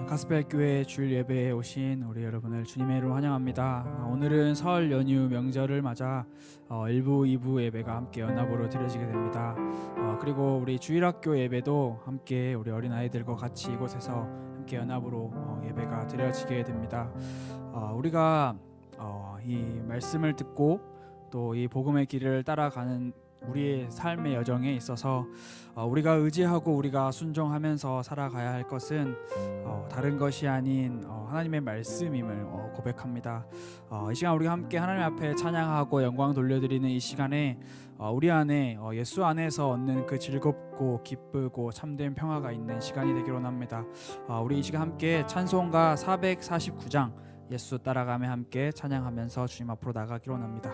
가스펠교회 주일 예배에 오신 우리 여러분을 주님의 이름으로 환영합니다. 오늘은 설 연휴 명절을 맞아 1부, 2부 예배가 함께 연합으로 드려지게 됩니다. 그리고 우리 주일학교 예배도 함께 우리 어린아이들과 같이 이곳에서 함께 연합으로 예배가 드려지게 됩니다. 우리가 이 말씀을 듣고 또 이 복음의 길을 따라가는 우리의 삶의 여정에 있어서 우리가 의지하고 우리가 순종하면서 살아가야 할 것은 다른 것이 아닌 하나님의 말씀임을 고백합니다. 이 시간 우리가 함께 하나님 앞에 찬양하고 영광 돌려드리는 이 시간에 우리 안에 예수 안에서 얻는 그 즐겁고 기쁘고 참된 평화가 있는 시간이 되기를 원합니다. 우리 이 시간 함께 찬송가 449장 예수 따라가며 함께 찬양하면서 주님 앞으로 나가기를 원합니다.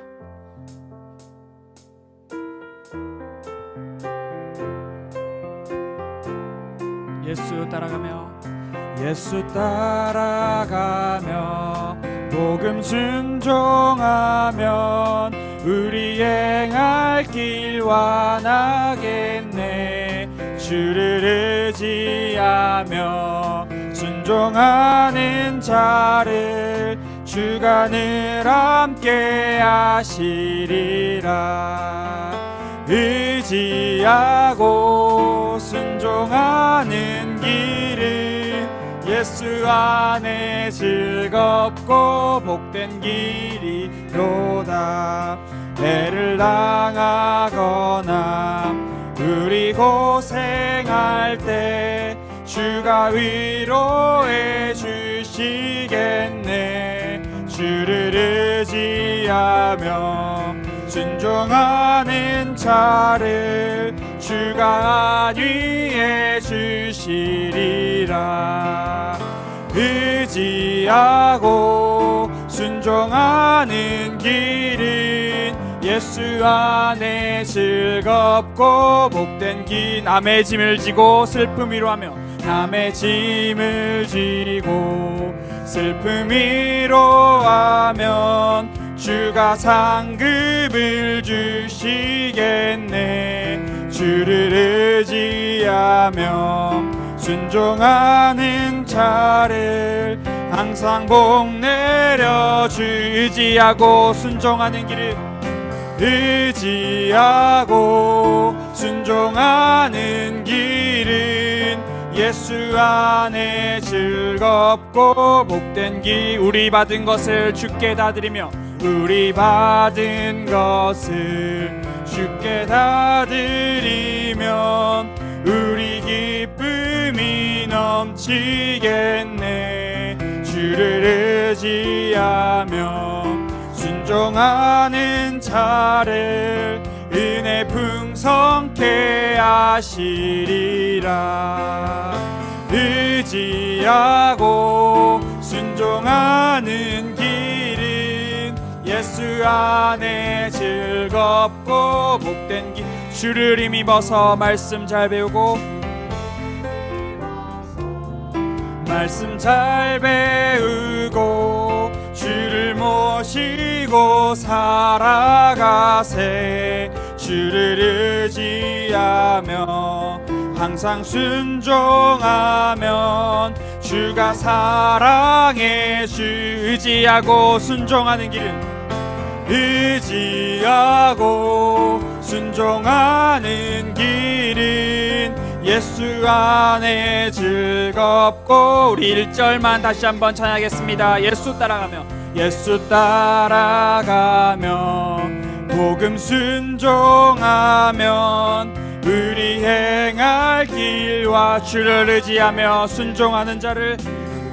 예수 따라가며 복음 순종하면 우리 행할 길 완하겠네. 주를 의지하며 순종하는 자를 주가 늘 함께 하시리라. 의지하고 순종하는 길은 예수 안에 즐겁고 복된 길이로다. 애를 당하거나 우리 고생할 때 주가 위로해 주시겠네. 주를 의지하며 순종하는 자를 주가 안위해 주시리라. 의지하고 순종하는 길은 예수 안에 즐겁고 복된 길. 남의 짐을 지고 슬픔 위로하며 남의 짐을 지고 슬픔 위로하면 주가 상급을 주시겠네. 주를 의지하며 순종하는 자를 항상 복 내려 주. 의지하고 순종하는 길을 의지하고 순종하는 길은 예수 안에 즐겁고 복된 길. 우리 받은 것을 주께 다 드리며 우리 받은 것을 주께 다 드리면 우리 기쁨이 넘치겠네. 주를 의지하며 순종하는 자를 은혜 풍성케 하시리라. 의지하고 순종하는 길은 예수 안에 즐겁고 복된 길. 주를 힘입어서 말씀 잘 배우고 말씀 잘 배우고 주를 모시고 살아가세. 주를 의지하며 항상 순종하면 주가 사랑해 주. 의지하고 순종하는 길은 의지하고 순종하는 길은 예수 안에 즐겁고. 우리 1절만 다시 한번 찬양하겠습니다. 예수 따라가며 복음 순종하면 우리 행할 길과 주를 의지하며 순종하는 자를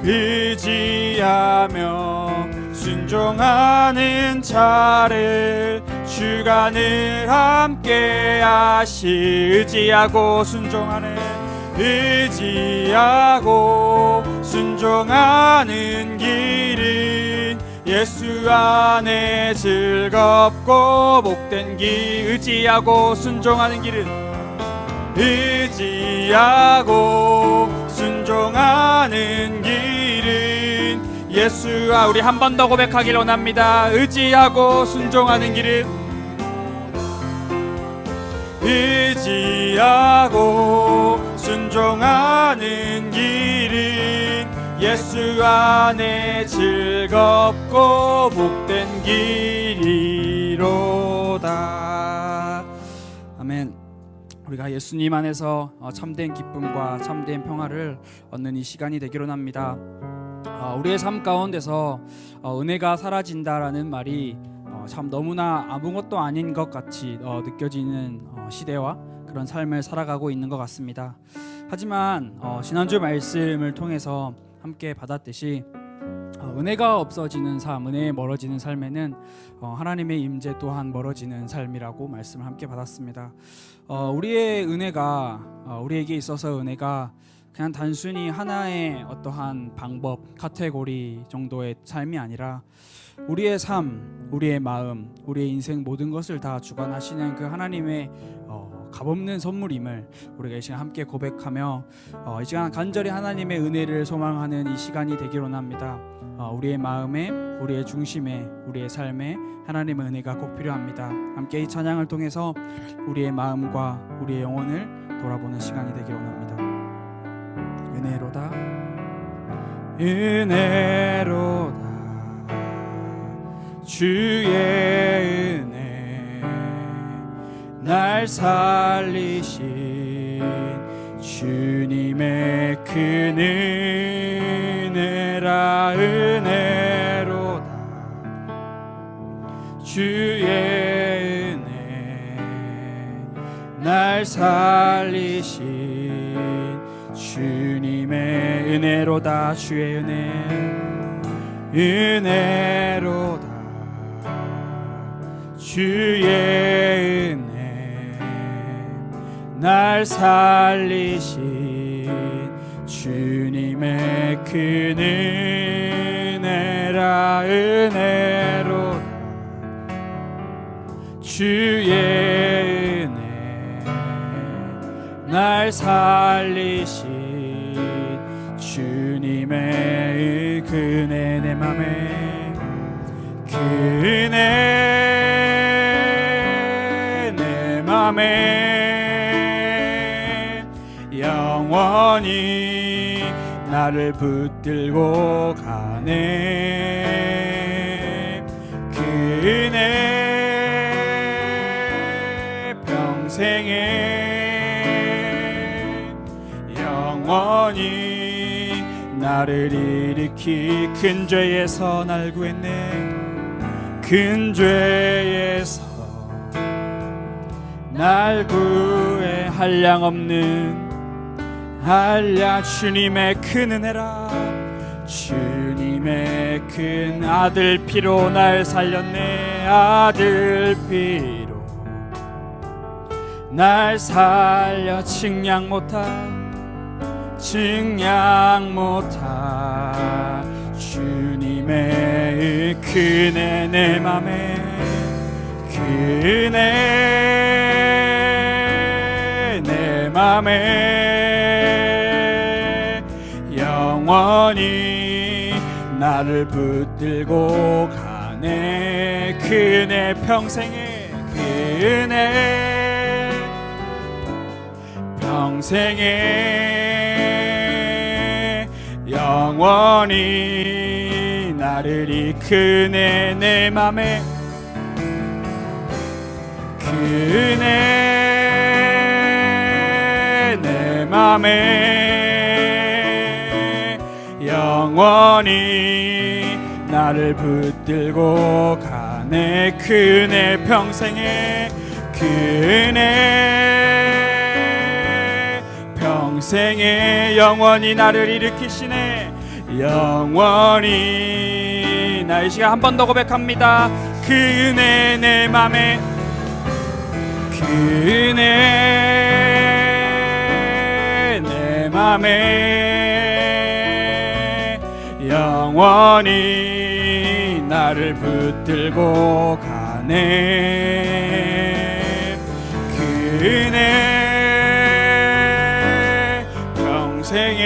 의지하며 순종하는 자를 주가 늘 함께 하시. 의지하고 순종하는 길은 예수 안에 즐겁고 복된 길. 의지하고 순종하는 길은 의지하고 순종하는 길은 예수와. 우리 한 번 더 고백하기를 원합니다. 의지하고 순종하는 길은 의지하고 순종하는 길은 예수 안에 즐겁고 복된 길이로다. 아멘. 우리가 예수님 안에서 참된 기쁨과 참된 평화를 얻는 이 시간이 되기로 합니다. 우리의 삶 가운데서 은혜가 사라진다라는 말이 참 너무나 아무것도 아닌 것 같이 느껴지는 시대와 그런 삶을 살아가고 있는 것 같습니다. 하지만 지난주 말씀을 통해서 함께 받았듯이 은혜가 없어지는 삶, 은혜에 멀어지는 삶에는 하나님의 임재 또한 멀어지는 삶이라고 말씀을 함께 받았습니다. 우리의 은혜가 우리에게 있어서 은혜가 그냥 단순히 하나의 어떠한 방법, 카테고리 정도의 삶이 아니라 우리의 삶, 우리의 마음, 우리의 인생 모든 것을 다 주관하시는 그 하나님의 값없는 선물임을 우리가 이 시간 함께 고백하며 이 시간 간절히 하나님의 은혜를 소망하는 이 시간이 되기로 합니다. 우리의 마음에, 우리의 중심에, 우리의 삶에 하나님의 은혜가 꼭 필요합니다. 함께 이 찬양을 통해서 우리의 마음과 우리의 영혼을 돌아보는 시간이 되기로 합니다. 은혜로다, 은혜로다, 주의 은혜, 날 살리신 주님의 큰 은혜라. 은혜로다, 주의 은혜, 날 살리신 주님의 은혜로다. 주의 은혜, 은혜로다, 주의 은혜, 날 살리신 주님의 큰 은혜라. 은혜로다, 주의 은혜, 날 살리신 주님의 그 은혜, 내 맘에 그 은혜 내 맘에 영원히 나를 붙들고 가네. 그 은혜 평생에 영원히 나를 일으키 큰 죄에서 날 구했네. 큰 죄에서 날 구해 한량없는 한량 주님의 큰 은혜라. 주님의 큰 아들 피로 날 살렸네. 아들 피로 날 살려 측량 못한 주님의 그 은혜 내 맘에 그 은혜 내 맘에 영원히 나를 붙들고 가네. 그 은혜 평생에 그 은혜 평생에 영원히 나를 이끄네. 내 맘에 그 은혜 내 맘에 영원히 나를 붙들고 가네. 그 은혜 평생에 그 은혜 평생에 영원히 나를 일으키시네. 영원히 나 이 시간 한 번 더 고백합니다. 그 은혜 내 맘에 그 은혜 내 맘에 영원히 나를 붙들고 가네. 그 은혜 평생에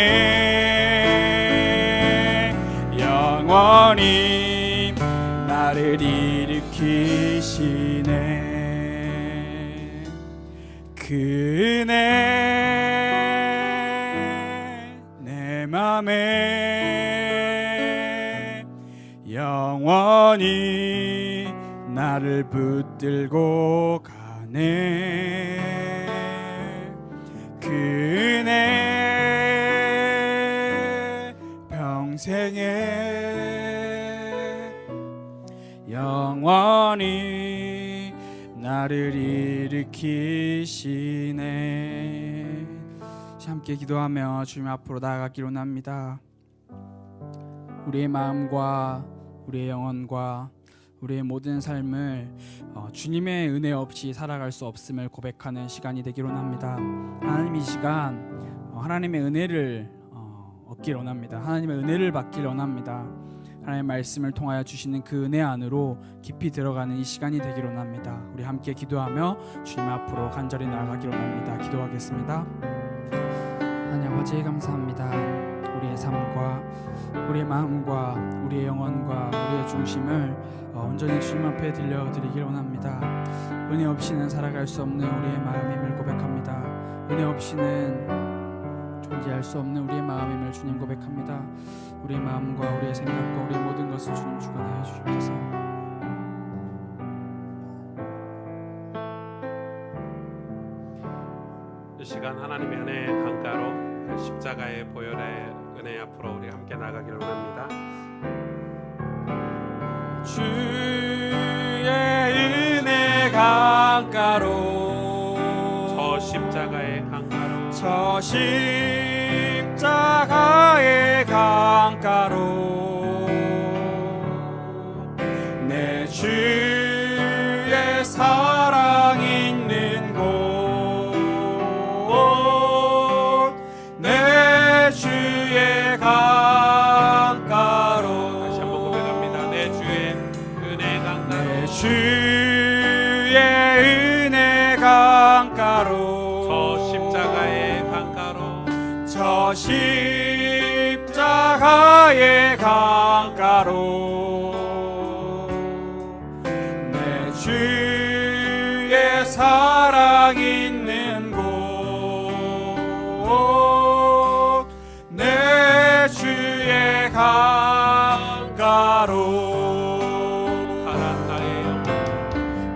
영원히 나를 일으키시네. 그 은혜 내 맘에 영원히 나를 붙들고 가네. 그 은혜 평생에 영원히 나를 일으키시네. 함께 기도하며 주님 앞으로 나아가기로 합니다. 우리의 마음과 우리의 영혼과 우리의 모든 삶을 주님의 은혜 없이 살아갈 수 없음을 고백하는 시간이 되기로 합니다. 하나님, 이 시간 하나님의 은혜를 얻기를 원합니다. 하나님의 은혜를 받기를 원합니다. 하나님의 말씀을 통하여 주시는 그 은혜 안으로 깊이 들어가는 이 시간이 되기로 합니다. 우리 함께 기도하며 주님 앞으로 간절히 나아가기로 합니다. 기도하겠습니다. 하나님 아버지, 감사합니다. 우리의 삶과 우리의 마음과 우리의 영혼과 우리의 중심을 온전히 주님 앞에 들려드리길 원합니다. 은혜 없이는 살아갈 수 없는 우리의 마음임을 고백합니다. 은혜 없이는 존재할 수 없는 우리의 마음임을 주님 고백합니다. 우리의 마음과 우리의 생각과 우리의 모든 것을 주님 주관하여 주옵소서. 이 시간 하나님의 은혜의 강가로 그 십자가의 보혈의 은혜 앞으로 우리 함께 나가기를 원합니다. 주의 은혜 강가로, 저 십자가의 강가로, 저 십자가의 강가로 내 주의 사랑 있는 곳, 내 주의 강가로. 다시 한번 고백합니다. 내 주의 은혜 강가로, 내 주의 은혜 강가로, 저 십자가의 강가로, 저 십자가의 강가로 내 주의 사랑 있는 곳, 내 주의 강가로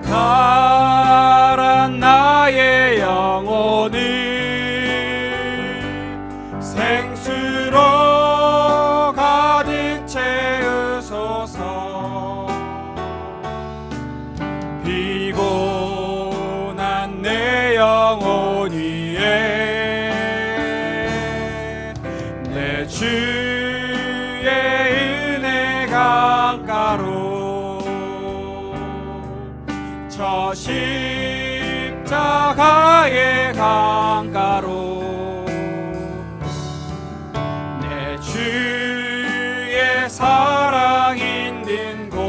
가란 나의 영혼을 생수로 가득 채우소서. 피곤한 내 영혼 위에 내 주의 은혜 강가로, 저 십자가의 강가로 내 주의 사랑 있는 곳,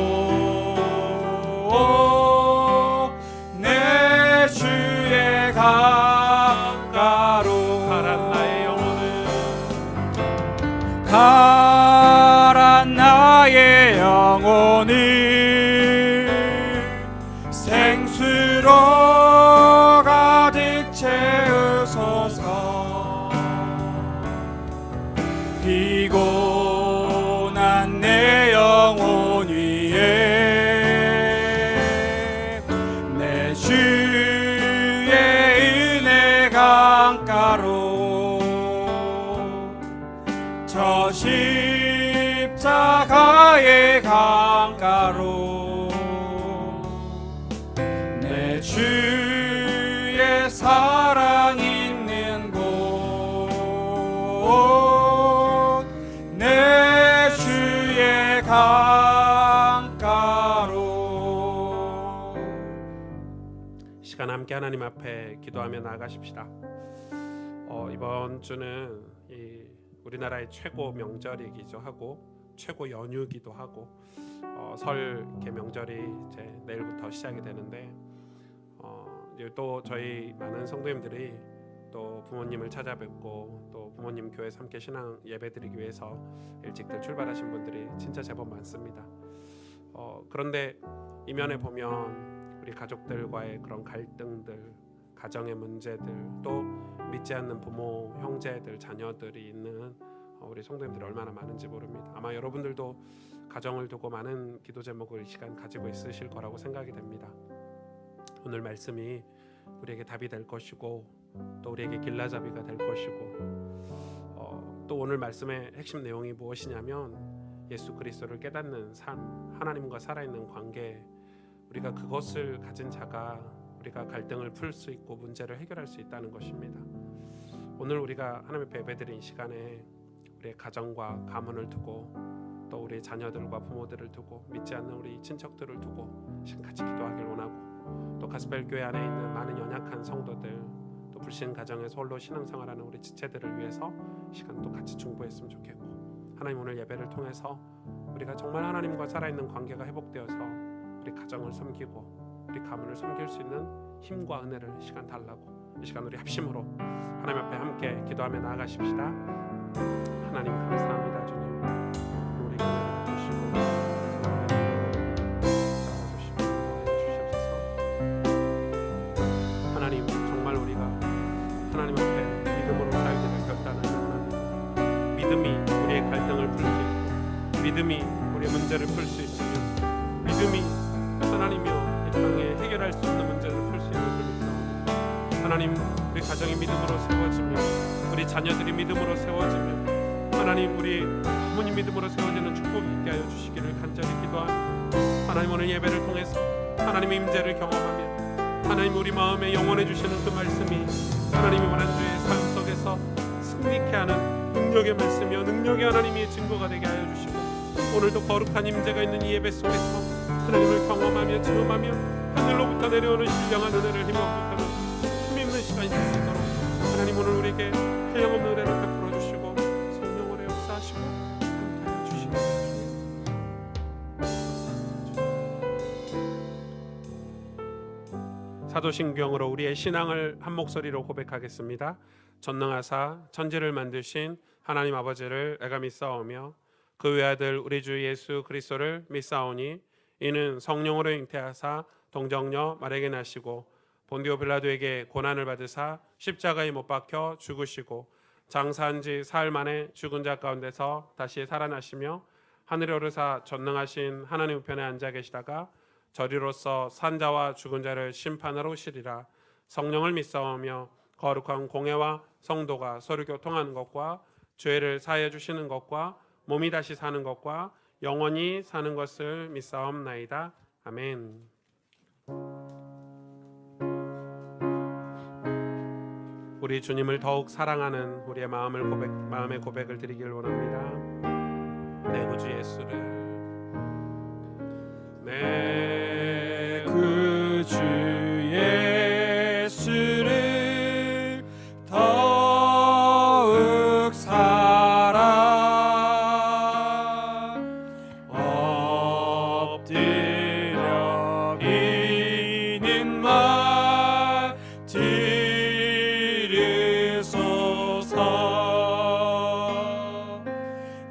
내 주의 강가로 가란 나의 영혼을, 가란 나의 영혼을 생수로 가득 채우소서. 피곤한 내 영혼 위에 내 주의 은혜 강가로, 저 십자가의 강가로 내 주의 사랑 있는 곳, 내 주의 강가로. 시간 함께 하나님 앞에 기도하며 나아가십시다. 이번 주는 우리나라의 최고 명절이기도 하고 최고 연휴기도 하고 설 개명절이 이제 내일부터 시작이 되는데 이제 또 저희 많은 성도님들이 또 부모님을 찾아뵙고 또 부모님 교회에서 함께 신앙 예배드리기 위해서 일찍들 출발하신 분들이 진짜 제법 많습니다. 그런데 이면에 보면 우리 가족들과의 그런 갈등들, 가정의 문제들, 또 믿지 않는 부모, 형제들, 자녀들이 있는 우리 성도님들이 얼마나 많은지 모릅니다. 아마 여러분들도 가정을 두고 많은 기도 제목을 이 시간 가지고 있으실 거라고 생각이 됩니다. 오늘 말씀이 우리에게 답이 될 것이고 또 우리에게 길라잡이가 될 것이고 또 오늘 말씀의 핵심 내용이 무엇이냐면 예수 그리스도를 깨닫는 삶, 하나님과 살아있는 관계, 우리가 그것을 가진 자가 우리가 갈등을 풀 수 있고 문제를 해결할 수 있다는 것입니다. 오늘 우리가 하나님 앞에 예배드린 시간에 우리의 가정과 가문을 두고 또 우리 자녀들과 부모들을 두고 믿지 않는 우리 친척들을 두고 시간 같이 기도하길 원하고, 또 가스펠 교회 안에 있는 많은 연약한 성도들, 또 불신 가정에서 홀로 신앙생활하는 우리 지체들을 위해서 시간 또 같이 중보했으면 좋겠고, 하나님 오늘 예배를 통해서 우리가 정말 하나님과 살아있는 관계가 회복되어서 우리 가정을 섬기고 우리 가문을 섬길 수 있는 힘과 은혜를 시간 달라고, 이 시간 우리 합심으로 하나님 앞에 함께 기도하며 나아가십시다. 하나님 감사합니다. 주님 우리가 주시고 하나님, 정말 우리가 하나님 앞에 믿음으로 살기를 결단하는 하나님, 믿음이 우리의 갈등을 풀 수 있고 믿음이 우리의 문제를 풀 수 있으며 믿음이 하나님이여 이 땅에 해결할 수 있는 문제를 풀 수 있는 그리스도 하나님, 우리 가정이 믿음으로 세워지며 우리 자녀들이 믿음으로 세워지며 하나님 우리 부모님 믿음으로 세워지는 축복이 있게 하여 주시기를 간절히 기도하며, 하나님 오늘 예배를 통해서 하나님의 임재를 경험하며 하나님 우리 마음에 영원해 주시는 그 말씀이 하나님이 원하는 주의 삶 속에서 승리케 하는 능력의 말씀이여 능력의 하나님의 증거가 되게 하여 주시고, 오늘도 거룩한 임재가 있는 이 예배 속에서 하나님을 경험하며 체험하며 하늘로부터 내려오는 신령한 은혜를 힘입는 시간이 될 수 있도록 하나님 오늘 우리에게 한량없는 은혜를 베풀어 주시고 성령으로 역사하시고 함께하여 주시옵소서. 사도신경으로 우리의 신앙을 한 목소리로 고백하겠습니다. 전능하사 천지를 만드신 하나님 아버지를 내가 믿사오며 그 외아들 우리 주 예수 그리스도를 믿사오니 이는 성령으로 잉태하사 동정녀 마리아에게 나시고 본디오 빌라도에게 고난을 받으사 십자가에 못 박혀 죽으시고 장사한 지 사흘 만에 죽은 자 가운데서 다시 살아나시며 하늘에 오르사 전능하신 하나님 우편에 앉아 계시다가 저리로서 산자와 죽은 자를 심판하러 오시리라. 성령을 믿사오며 거룩한 공회와 성도가 서로 교통하는 것과 죄를 사하여 주시는 것과 몸이 다시 사는 것과 영원히 사는 것을 믿사옵나이다. 아멘. 우리 주님을 더욱 사랑하는 우리의 마음의 고백을 드리기를 원합니다. 내 구주 예수를, 내 구주 예수를 더욱 사랑 엎드려 비는 말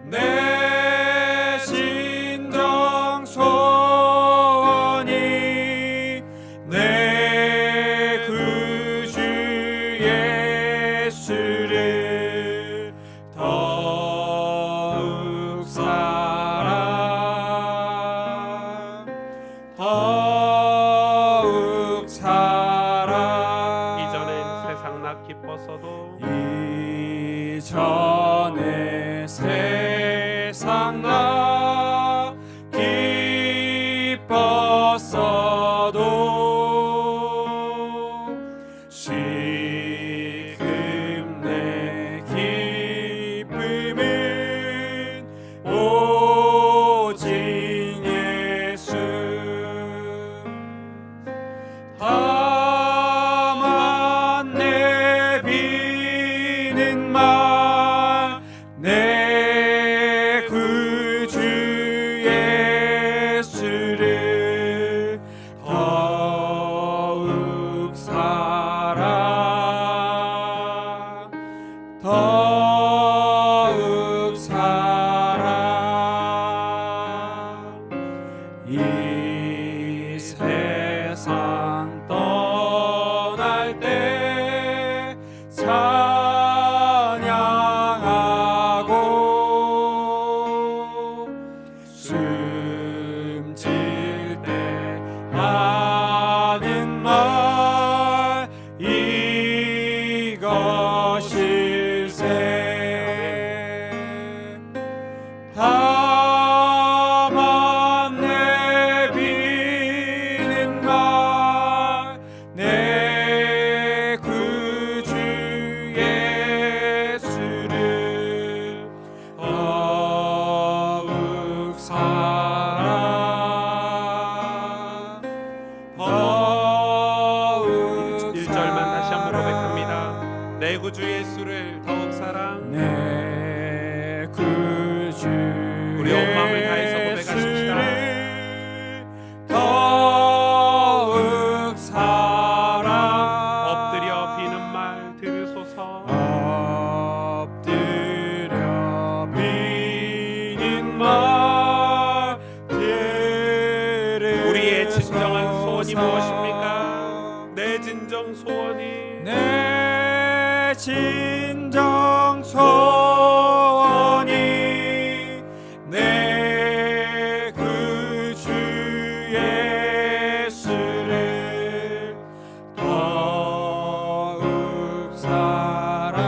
내 심정 소원이 내 우리 온 마음을 다해서 고백하십시다. 더욱 사랑 엎드려 비는 말 들으소서. 엎드려 비는 말 들으소서. 우리의 진정한 소원이 무엇입니까? 내 진정 소원이 내 진정 소원이 내 구주 예수를 더욱 사랑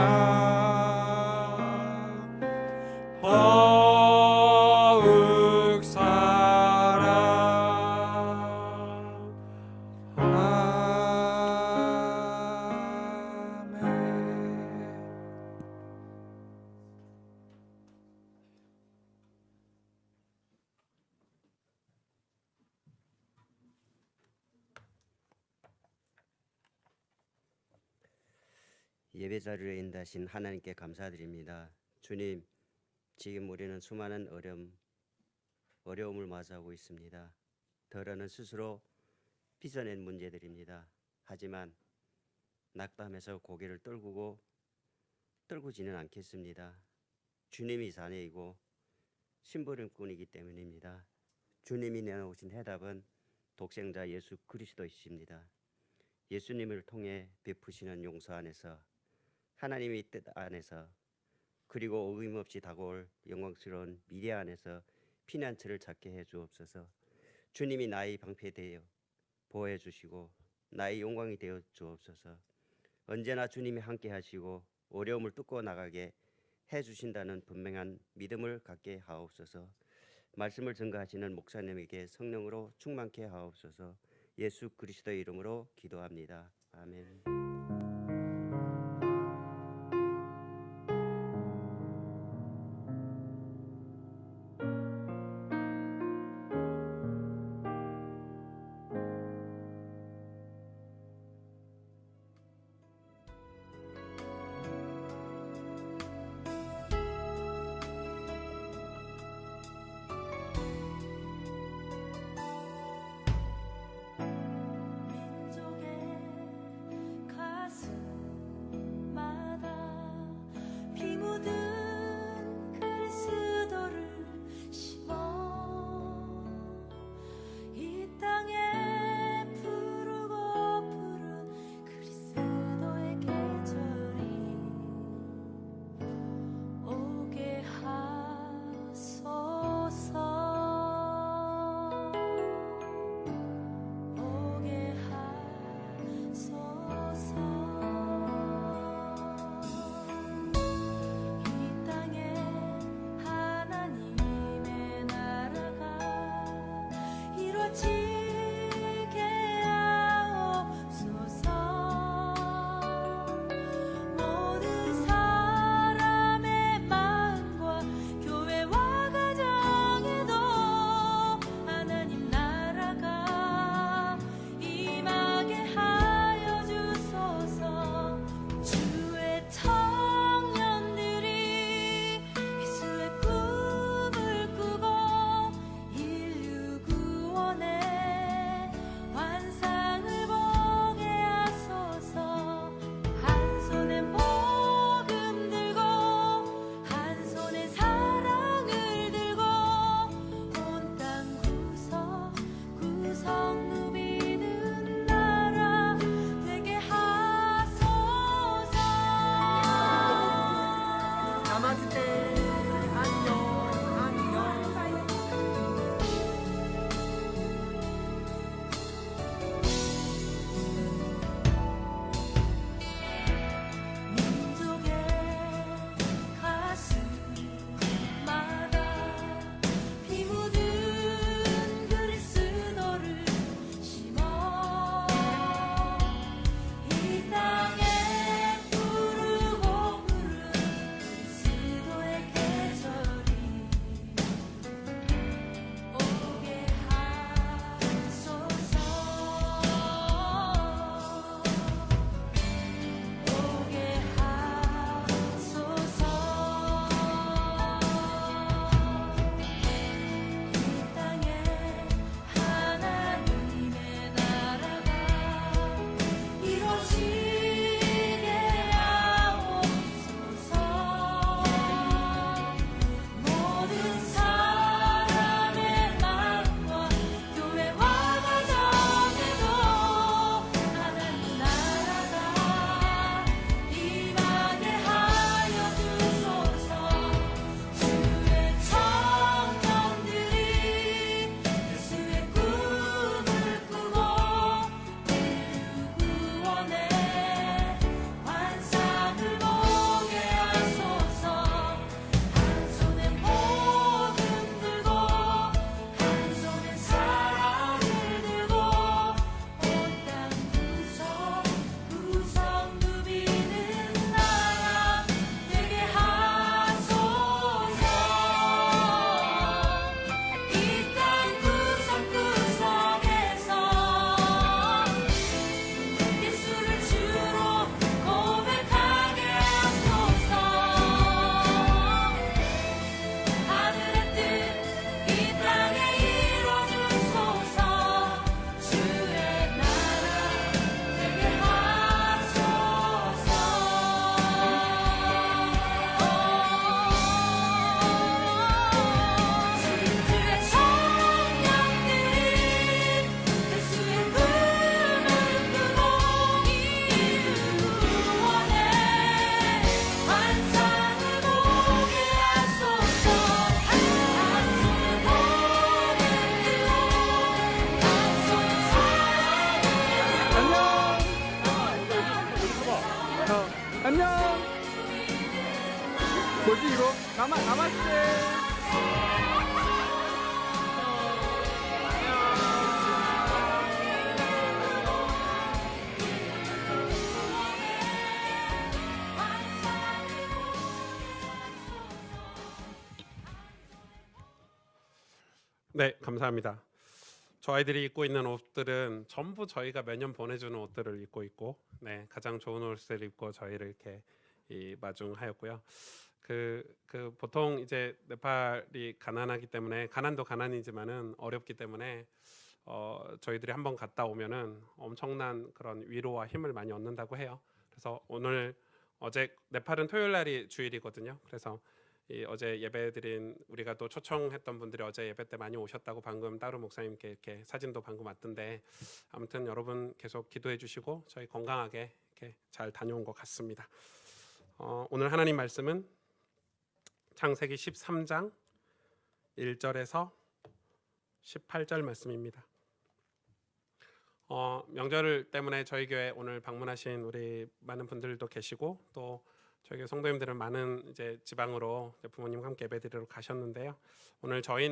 더욱 사랑 아멘. 예배 자리에 인도하신 하나님께 감사드립니다. 주님, 지금 우리는 수많은 어려움을 마주하고 있습니다. 더러는 스스로 빚어낸 문제들입니다. 하지만 낙담해서 고개를 떨구지는 않겠습니다. 주님이 자녀이고 심부름꾼이기 때문입니다. 주님이 내놓으신 해답은 독생자 예수 그리스도이십니다. 예수님을 통해 베푸시는 용서 안에서, 하나님의 뜻 안에서, 그리고 어김없이 다가올 영광스러운 미래 안에서 피난처를 찾게 해 주옵소서. 주님이 나의 방패 되어 보호해 주시고 나의 영광이 되어 주옵소서. 언제나 주님이 함께 하시고 어려움을 뚫고 나가게 해 주신다는 분명한 믿음을 갖게 하옵소서. 말씀을 증거하시는 목사님에게 성령으로 충만케 하옵소서. 예수 그리스도의 이름으로 기도합니다. 아멘. 민족의 네, 감사합니다. 저 아이들이 입고 있는 옷들은 전부 저희가 매년 보내주는 옷들을 입고 있고, 네, 가장 좋은 옷을 입고 저희를 이렇게 마중하였고요. 보통 이제 네팔이 가난하기 때문에, 가난도 가난이지만은 어렵기 때문에 저희들이 한번 갔다 오면은 엄청난 그런 위로와 힘을 많이 얻는다고 해요. 그래서 어제 네팔은 토요일 날이 주일이거든요. 그래서 어제 예배드린 우리가 또 초청했던 분들이 어제 예배 때 많이 오셨다고 방금 따로 목사님께 이렇게 사진도 방금 왔던데, 아무튼 여러분 계속 기도해 주시고 저희 건강하게 이렇게 잘 다녀온 것 같습니다. 오늘 하나님 말씀은 창세기 13장 1절에서 18절 말씀입니다. 명절 때문에 저희 교회 오늘 방문하신 우리 많은 분들도 계시고, 또 저희 교회 성도님들은 많은 이제 지방으로 부모님과 함께 예배드리러 가셨는데요. 오늘 저희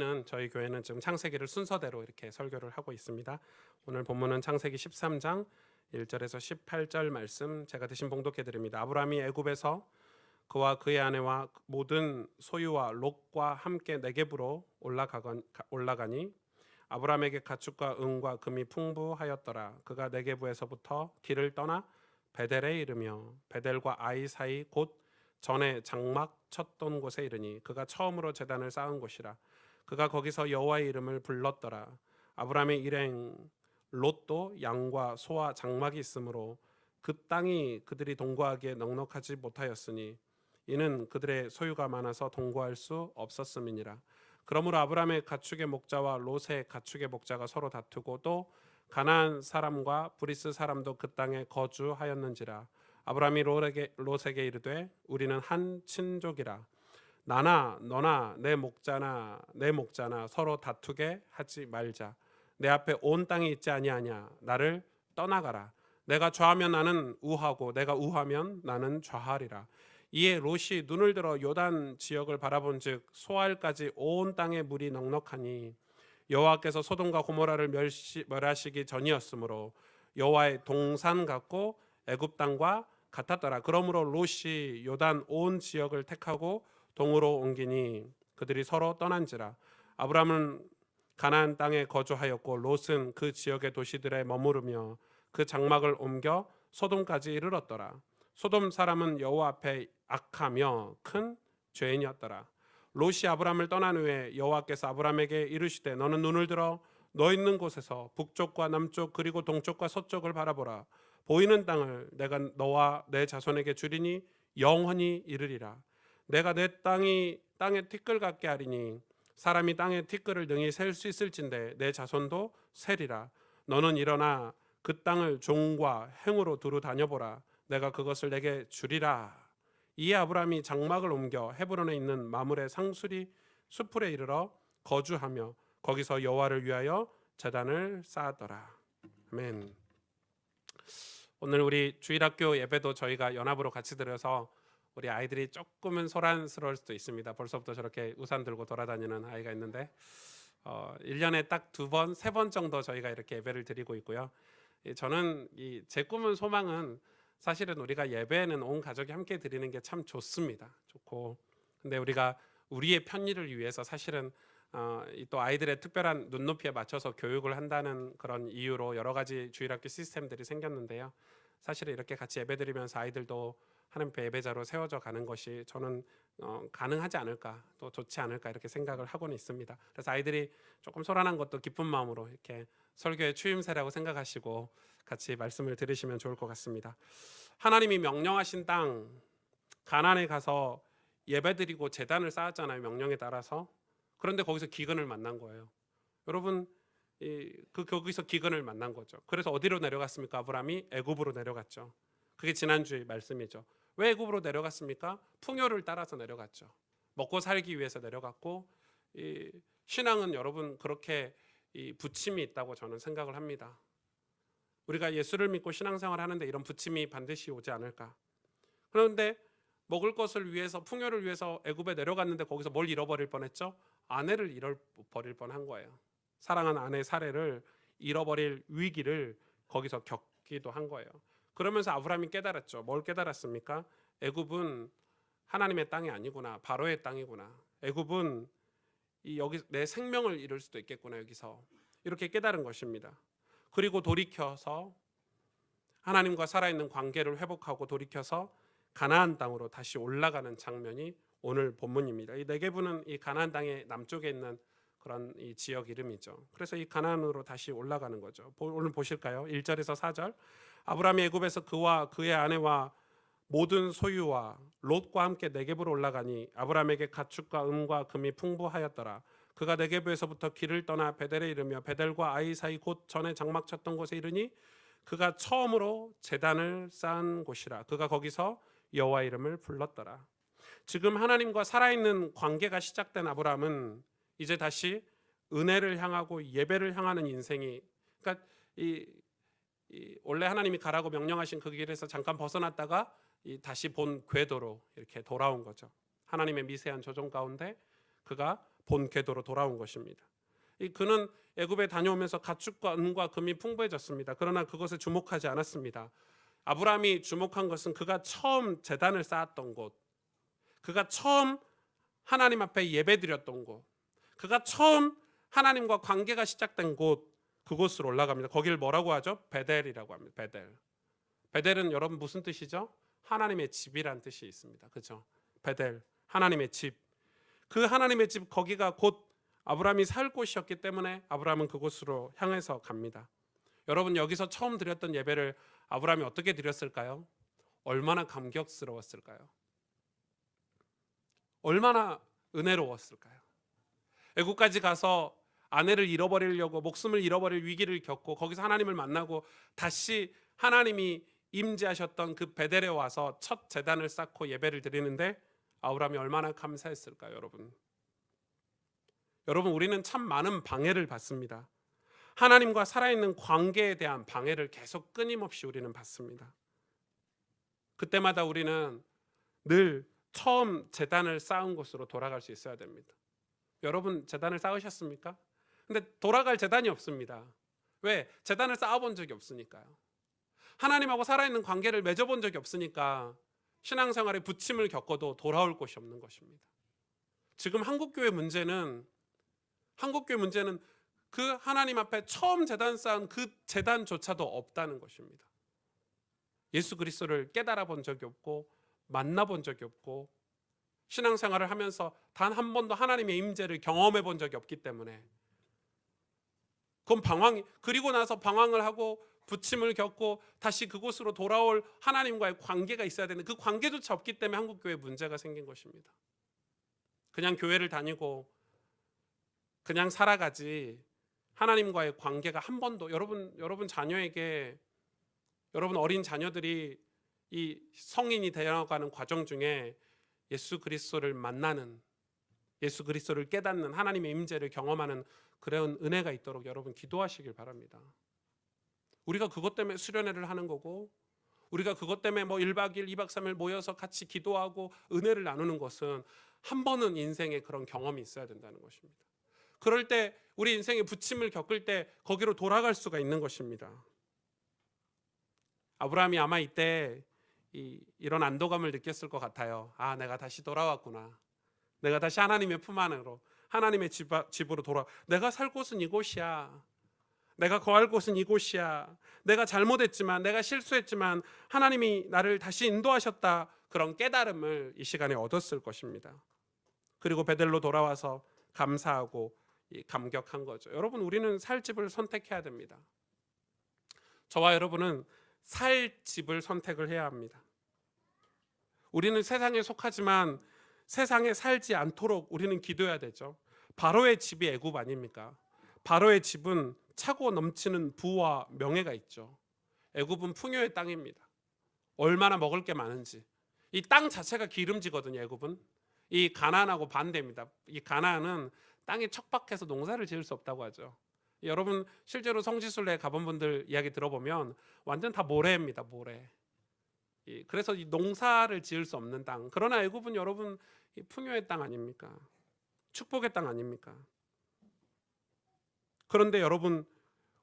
교회는 지금 창세기를 순서대로 이렇게 설교를 하고 있습니다. 오늘 본문은 창세기 13장 1절에서 18절 말씀 제가 대신 봉독해 드립니다. 아브라함이 애굽에서 그와 그의 아내와 모든 소유와 롯과 함께 네겝으로 올라가니 아브라함에게 가축과 은과 금이 풍부하였더라. 그가 네겝에서부터 길을 떠나 베델에 이르며 베델과 아이 사이 곧 전에 장막 쳤던 곳에 이르니 그가 처음으로 제단을 쌓은 곳이라. 그가 거기서 여호와의 이름을 불렀더라. 아브라함의 일행 롯도 양과 소와 장막이 있으므로 그 땅이 그들이 동거하기에 넉넉하지 못하였으니 이는 그들의 소유가 많아서 동거할 수 없었음이니라. 그러므로 아브라함의 가축의 목자와 롯의 가축의 목자가 서로 다투고 또 가나안 사람과 브리스 사람도 그 땅에 거주하였는지라. 아브라함이 롯에게 이르되 우리는 한 친족이라. 나나 너나 내 목자나 서로 다투게 하지 말자. 내 앞에 온 땅이 있지 아니하냐. 나를 떠나가라. 내가 좌하면 나는 우하고 내가 우하면 나는 좌하리라. 이에 롯이 눈을 들어 요단 지역을 바라본즉 소알까지 온 땅에 물이 넉넉하니 여호와께서 소돔과 고모라를 멸하시기 전이었으므로 여호와의 동산 같고 애굽 땅과 같았더라. 그러므로 롯이 요단 온 지역을 택하고 동으로 옮기니 그들이 서로 떠난지라. 아브라함은 가나안 땅에 거주하였고 롯은 그 지역의 도시들에 머무르며 그 장막을 옮겨 소돔까지 이르렀더라. 소돔 사람은 여호와 앞에 악하며 큰 죄인이었더라. 롯이 아브라함을 떠난 후에 여호와께서 아브라함에게 이르시되 너는 눈을 들어 너 있는 곳에서 북쪽과 남쪽 그리고 동쪽과 서쪽을 바라보라. 보이는 땅을 내가 너와 내 자손에게 주리니 영원히 이르리라. 내가 내 땅에 티끌 같게 하리니 사람이 땅에 티끌을 능히 셀 수 있을진데 내 자손도 세리라. 너는 일어나 그 땅을 종과 행으로 두루 다녀보라. 내가 그것을 내게 주리라. 이에 아브라함이 장막을 옮겨 헤브론에 있는 마므레 상수리 수풀에 이르러 거주하며 거기서 여호와를 위하여 제단을 쌓았더라. 아멘. 오늘 우리 주일학교 예배도 저희가 연합으로 같이 드려서 우리 아이들이 조금은 소란스러울 수도 있습니다. 벌써부터 저렇게 우산 들고 돌아다니는 아이가 있는데 1년에 딱 2번, 3번 정도 저희가 이렇게 예배를 드리고 있고요. 저는 제 꿈은 소망은 사실은 우리가 예배에는 온 가족이 함께 드리는 게 참 좋습니다. 좋고, 근데 우리가 우리의 편의를 위해서 사실은 또 아이들의 특별한 눈높이에 맞춰서 교육을 한다는 그런 이유로 여러 가지 주일학교 시스템들이 생겼는데요. 사실은 이렇게 같이 예배드리면서 아이들도 하나님 앞에 예배자로 세워져 가는 것이 저는 가능하지 않을까, 또 좋지 않을까 이렇게 생각을 하고는 있습니다. 그래서 아이들이 조금 소란한 것도 기쁜 마음으로 이렇게 설교의 추임새라고 생각하시고 같이 말씀을 들으시면 좋을 것 같습니다. 하나님이 명령하신 땅 가나안에 가서 예배드리고 제단을 쌓았잖아요. 명령에 따라서. 그런데 거기서 기근을 만난 거예요. 여러분, 거기서 기근을 만난 거죠. 그래서 어디로 내려갔습니까? 아브라함이 애굽으로 내려갔죠. 그게 지난주의 말씀이죠. 왜 애굽으로 내려갔습니까? 풍요를 따라서 내려갔죠. 먹고 살기 위해서 내려갔고, 신앙은 여러분 그렇게 부침이 있다고 저는 생각을 합니다. 우리가 예수를 믿고 신앙생활을 하는데 이런 부침이 반드시 오지 않을까. 그런데 먹을 것을 위해서 풍요를 위해서 애굽에 내려갔는데 거기서 뭘 잃어버릴 뻔했죠? 아내를 잃어버릴 뻔한 거예요. 사랑하는 아내의 살해를 잃어버릴 위기를 거기서 겪기도 한 거예요. 그러면서 아브라함이 깨달았죠. 뭘 깨달았습니까? 애굽은 하나님의 땅이 아니구나. 바로의 땅이구나. 애굽은 여기 내 생명을 잃을 수도 있겠구나. 여기서 이렇게 깨달은 것입니다. 그리고 돌이켜서 하나님과 살아있는 관계를 회복하고 돌이켜서 가나안 땅으로 다시 올라가는 장면이 오늘 본문입니다. 이 네게브는 이 가나안 땅의 남쪽에 있는 그런 이 지역 이름이죠. 그래서 이 가나안으로 다시 올라가는 거죠. 오늘 보실까요? 1절에서 4절. 아브라함이 애굽에서 그와 그의 아내와 모든 소유와 롯과 함께 네게브로 올라가니 아브라함에게 가축과 은과 금이 풍부하였더라. 그가 네게브에서부터 길을 떠나 베델에 이르며 베델과 아이 사이 곧 전에 장막 쳤던 곳에 이르니 그가 처음으로 제단을 쌓은 곳이라. 그가 거기서 여호와 이름을 불렀더라. 지금 하나님과 살아있는 관계가 시작된 아브라함은 이제 다시 은혜를 향하고 예배를 향하는 인생이, 그러니까 원래 하나님이 가라고 명령하신 그 길에서 잠깐 벗어났다가 다시 본 궤도로 이렇게 돌아온 거죠. 하나님의 미세한 조정 가운데 그가 본 궤도로 돌아온 것입니다. 그는 애굽에 다녀오면서 가축과 은과 금이 풍부해졌습니다. 그러나 그것에 주목하지 않았습니다. 아브라함이 주목한 것은 그가 처음 제단을 쌓았던 곳, 그가 처음 하나님 앞에 예배드렸던 곳, 그가 처음 하나님과 관계가 시작된 곳, 그곳으로 올라갑니다. 거기를 뭐라고 하죠? 베델이라고 합니다. 베델. 베델은 여러분 무슨 뜻이죠? 하나님의 집이란 뜻이 있습니다. 그렇죠? 베델, 하나님의 집. 그 하나님의 집, 거기가 곧 아브라함이 살 곳이었기 때문에 아브라함은 그곳으로 향해서 갑니다. 여러분, 여기서 처음 드렸던 예배를 아브라함이 어떻게 드렸을까요? 얼마나 감격스러웠을까요? 얼마나 은혜로웠을까요? 애국까지 가서 아내를 잃어버리려고 목숨을 잃어버릴 위기를 겪고 거기서 하나님을 만나고 다시 하나님이 임재하셨던 그 베델에 와서 첫 제단을 쌓고 예배를 드리는데 아브라함이 얼마나 감사했을까요, 여러분? 여러분, 우리는 참 많은 방해를 받습니다. 하나님과 살아있는 관계에 대한 방해를 계속 끊임없이 우리는 받습니다. 그때마다 우리는 늘 처음 제단을 쌓은 곳으로 돌아갈 수 있어야 됩니다. 여러분, 제단을 쌓으셨습니까? 근데 돌아갈 제단이 없습니다. 왜? 제단을 쌓아본 적이 없으니까요. 하나님하고 살아있는 관계를 맺어본 적이 없으니까 신앙생활에 부침을 겪어도 돌아올 곳이 없는 것입니다. 지금 한국교회 문제는 그 하나님 앞에 처음 제단 쌓은 그 제단조차도 없다는 것입니다. 예수 그리스도를 깨달아 본 적이 없고 만나본 적이 없고 신앙생활을 하면서 단 한 번도 하나님의 임재를 경험해 본 적이 없기 때문에 그건 그리고 나서 방황을 하고 부침을 겪고 다시 그곳으로 돌아올 하나님과의 관계가 있어야 되는 그 관계조차 없기 때문에 한국교회에 문제가 생긴 것입니다. 그냥 교회를 다니고 그냥 살아가지 하나님과의 관계가 한 번도 여러분 자녀에게 여러분 어린 자녀들이 이 성인이 되어가는 과정 중에 예수 그리스도를 만나는 예수 그리스도를 깨닫는 하나님의 임재를 경험하는 그런 은혜가 있도록 여러분 기도하시길 바랍니다. 우리가 그것 때문에 수련회를 하는 거고 우리가 그것 때문에 뭐 1박 2일, 2박 3일 모여서 같이 기도하고 은혜를 나누는 것은 한 번은 인생에 그런 경험이 있어야 된다는 것입니다. 그럴 때 우리 인생의 부침을 겪을 때 거기로 돌아갈 수가 있는 것입니다. 아브라함이 아마 이때 이런 안도감을 느꼈을 것 같아요. 아, 내가 다시 돌아왔구나. 내가 다시 하나님의 품 안으로 하나님의 집으로 돌아. 내가 살 곳은 이곳이야. 내가 거할 곳은 이곳이야. 내가 잘못했지만 내가 실수했지만 하나님이 나를 다시 인도하셨다. 그런 깨달음을 이 시간에 얻었을 것입니다. 그리고 베델로 돌아와서 감사하고 감격한 거죠. 여러분, 우리는 살 집을 선택해야 됩니다. 저와 여러분은 살 집을 선택을 해야 합니다. 우리는 세상에 속하지만 세상에 살지 않도록 우리는 기도해야 되죠. 바로의 집이 애굽 아닙니까? 바로의 집은 차고 넘치는 부와 명예가 있죠. 애굽은 풍요의 땅입니다. 얼마나 먹을 게 많은지. 이 땅 자체가 기름지거든요. 애굽은. 이 가나안하고 반대입니다. 이 가나안은 땅이 척박해서 농사를 지을 수 없다고 하죠. 여러분 실제로 성지순례 가본 분들 이야기 들어보면 완전 다 모래입니다. 모래. 그래서 이 농사를 지을 수 없는 땅. 그러나 애굽은 여러분 이 풍요의 땅 아닙니까? 축복의 땅 아닙니까? 그런데 여러분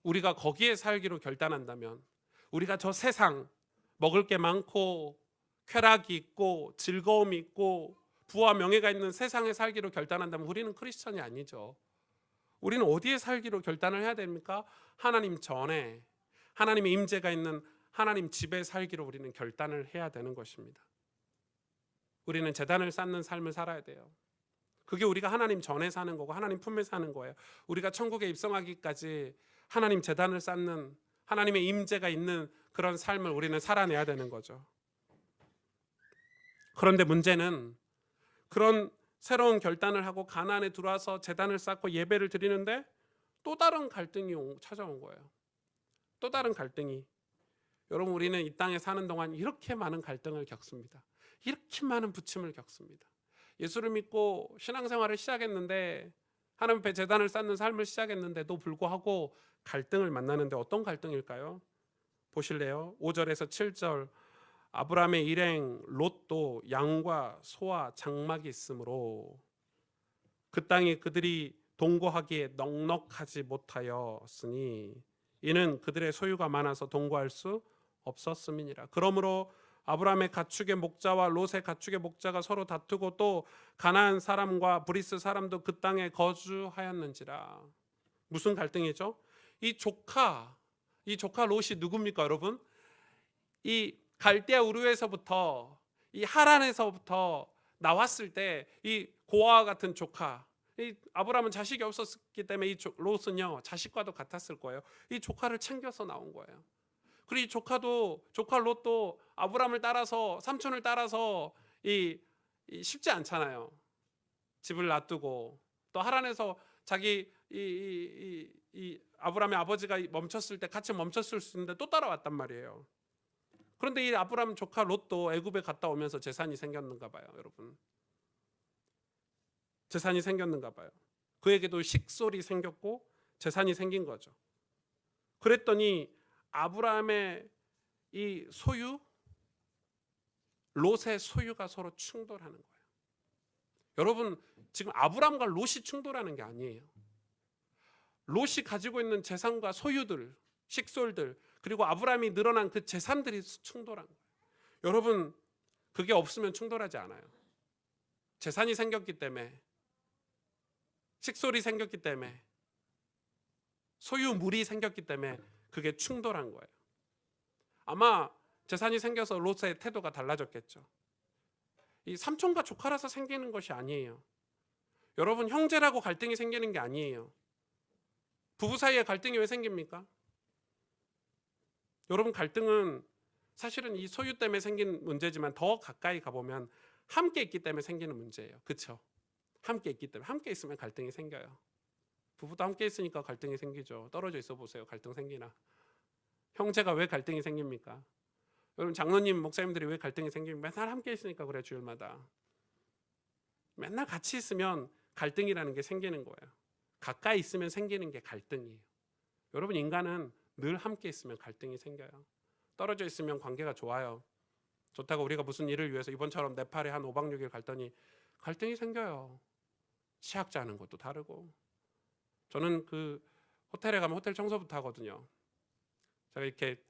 우리가 거기에 살기로 결단한다면, 우리가 저 세상 먹을 게 많고 쾌락이 있고 즐거움이 있고 부와 명예가 있는 세상에 살기로 결단한다면 우리는 크리스천이 아니죠. 우리는 어디에 살기로 결단을 해야 됩니까? 하나님 전에, 하나님의 임재가 있는 하나님 집에 살기로 우리는 결단을 해야 되는 것입니다. 우리는 제단을 쌓는 삶을 살아야 돼요. 그게 우리가 하나님 전에 사는 거고 하나님 품에 사는 거예요. 우리가 천국에 입성하기까지 하나님 제단을 쌓는, 하나님의 임재가 있는 그런 삶을 우리는 살아내야 되는 거죠. 그런데 문제는 그런 새로운 결단을 하고 가나안에 들어와서 제단을 쌓고 예배를 드리는데 또 다른 갈등이 찾아온 거예요. 또 다른 갈등이. 여러분 우리는 이 땅에 사는 동안 이렇게 많은 갈등을 겪습니다. 이렇게 많은 부침을 겪습니다. 예수를 믿고 신앙생활을 시작했는데, 하나님 앞에 제단을 쌓는 삶을 시작했는데도 불구하고 갈등을 만나는데 어떤 갈등일까요? 보실래요? 5절에서 7절. 아브라함의 일행 롯도 양과 소와 장막이 있으므로 그 땅이 그들이 동거하기에 넉넉하지 못하였으니 이는 그들의 소유가 많아서 동거할 수 없었음이니라. 그러므로 아브라함의 가축의 목자와 롯의 가축의 목자가 서로 다투고 또 가나안 사람과 브리스 사람도 그 땅에 거주하였는지라. 무슨 갈등이죠? 이 조카 롯이 누굽니까, 여러분? 이 갈대아 우르에서부터, 이 하란에서부터 나왔을 때 이 고아와 같은 조카, 이 아브라함은 자식이 없었기 때문에 이 롯은요 자식과도 같았을 거예요. 이 조카를 챙겨서 나온 거예요. 그리고 이 조카 롯도 아브라함을 따라서, 삼촌을 따라서 쉽지 않잖아요. 집을 놔두고 또 하란에서 자기 이 아브라함의 아버지가 멈췄을 때 같이 멈췄을 수 있는데 또 따라왔단 말이에요. 그런데 이 아브라함 조카 롯도 애굽에 갔다 오면서 재산이 생겼는가 봐요, 여러분. 재산이 생겼는가 봐요. 그에게도 식솔이 생겼고 재산이 생긴 거죠. 그랬더니 아브라함의 이 소유, 롯의 소유가 서로 충돌하는 거예요. 여러분 지금 아브라함과 롯이 충돌하는 게 아니에요. 롯이 가지고 있는 재산과 소유들, 식솔들, 그리고 아브라함이 늘어난 그 재산들이 충돌한 거예요. 여러분 그게 없으면 충돌하지 않아요. 재산이 생겼기 때문에, 식솔이 생겼기 때문에, 소유물이 생겼기 때문에 그게 충돌한 거예요. 아마 재산이 생겨서 롯의 태도가 달라졌겠죠. 이 삼촌과 조카라서 생기는 것이 아니에요. 여러분 형제라고 갈등이 생기는 게 아니에요. 부부 사이에 갈등이 왜 생깁니까? 여러분 갈등은 사실은 이 소유 때문에 생긴 문제지만 더 가까이 가보면 함께 있기 때문에 생기는 문제예요. 그렇죠? 함께 있기 때문에, 함께 있으면 갈등이 생겨요. 부부도 함께 있으니까 갈등이 생기죠. 떨어져 있어 보세요. 갈등 생기나? 형제가 왜 갈등이 생깁니까? 여러분 장로님, 목사님들이 왜 갈등이 생깁니까? 맨날 함께 있으니까 그래. 주일마다 맨날 같이 있으면 갈등이라는 게 생기는 거예요. 가까이 있으면 생기는 게 갈등이에요. 여러분 인간은 늘 함께 있으면 갈등이 생겨요. 떨어져 있으면 관계가 좋아요. 좋다고 우리가 무슨 일을 위해서 이번처럼 네팔에 한 5박 6일 갔더니 갈등이 생겨요. 취약자 하는 것도 다르고. 저는 그 호텔에 가면 호텔 청소부터 하거든요. 제가 이렇게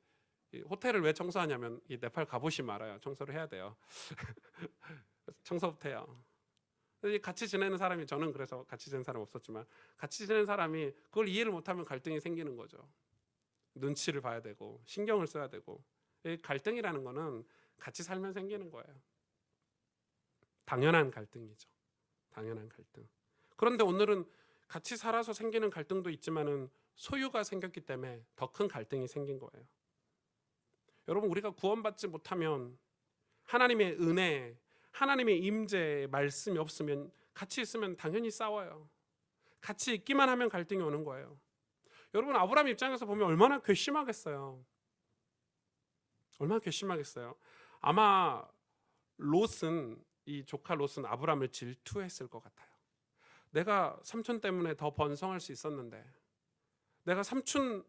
호텔을 왜 청소하냐면 이 네팔 가보시면 알아요. 청소를 해야 돼요. 청소부터 해요. 같이 지내는 사람이, 저는 그래서 같이 지내는 사람 없었지만 같이 지내는 사람이 그걸 이해를 못하면 갈등이 생기는 거죠. 눈치를 봐야 되고 신경을 써야 되고. 갈등이라는 거는 같이 살면 생기는 거예요. 당연한 갈등이죠. 당연한 갈등. 그런데 오늘은 같이 살아서 생기는 갈등도 있지만은 소유가 생겼기 때문에 더 큰 갈등이 생긴 거예요. 여러분 우리가 구원받지 못하면 하나님의 은혜, 하나님의 임재, 말씀이 없으면, 같이 있으면 당연히 싸워요. 같이 있기만 하면 갈등이 오는 거예요. 여러분 아브라함 입장에서 보면 얼마나 괘씸하겠어요. 얼마나 괘씸하겠어요. 아마 롯은, 이 조카 롯은 아브라함을 질투했을 것 같아요. 내가 삼촌 때문에 더 번성할 수 있었는데, 내가 삼촌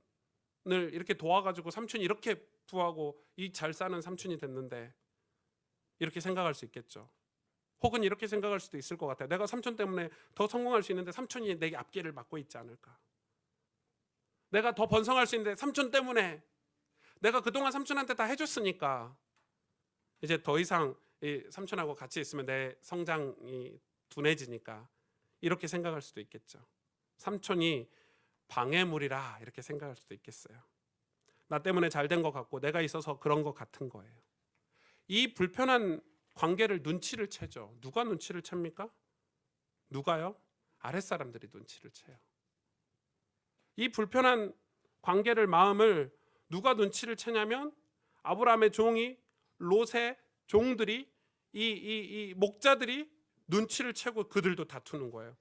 이렇게 도와가지고 삼촌이 이렇게 부하고 이 잘 사는 삼촌이 됐는데, 이렇게 생각할 수 있겠죠. 혹은 이렇게 생각할 수도 있을 것 같아요. 내가 삼촌 때문에 더 성공할 수 있는데 삼촌이 내 앞길을 막고 있지 않을까. 내가 더 번성할 수 있는데 삼촌 때문에, 내가 그동안 삼촌한테 다 해줬으니까 이제 더 이상 이 삼촌하고 같이 있으면 내 성장이 둔해지니까, 이렇게 생각할 수도 있겠죠. 삼촌이 방해물이라 이렇게 생각할 수도 있겠어요. 나 때문에 잘 된 것 같고 내가 있어서 그런 것 같은 거예요. 이 불편한 관계를 눈치를 채죠. 누가 눈치를 챕니까? 누가요? 아랫사람들이 눈치를 채요. 이 불편한 관계를, 마음을 누가 눈치를 채냐면 아브라함의 종이, 롯의 종들이, 이 목자들이 눈치를 채고 그들도 다투는 거예요.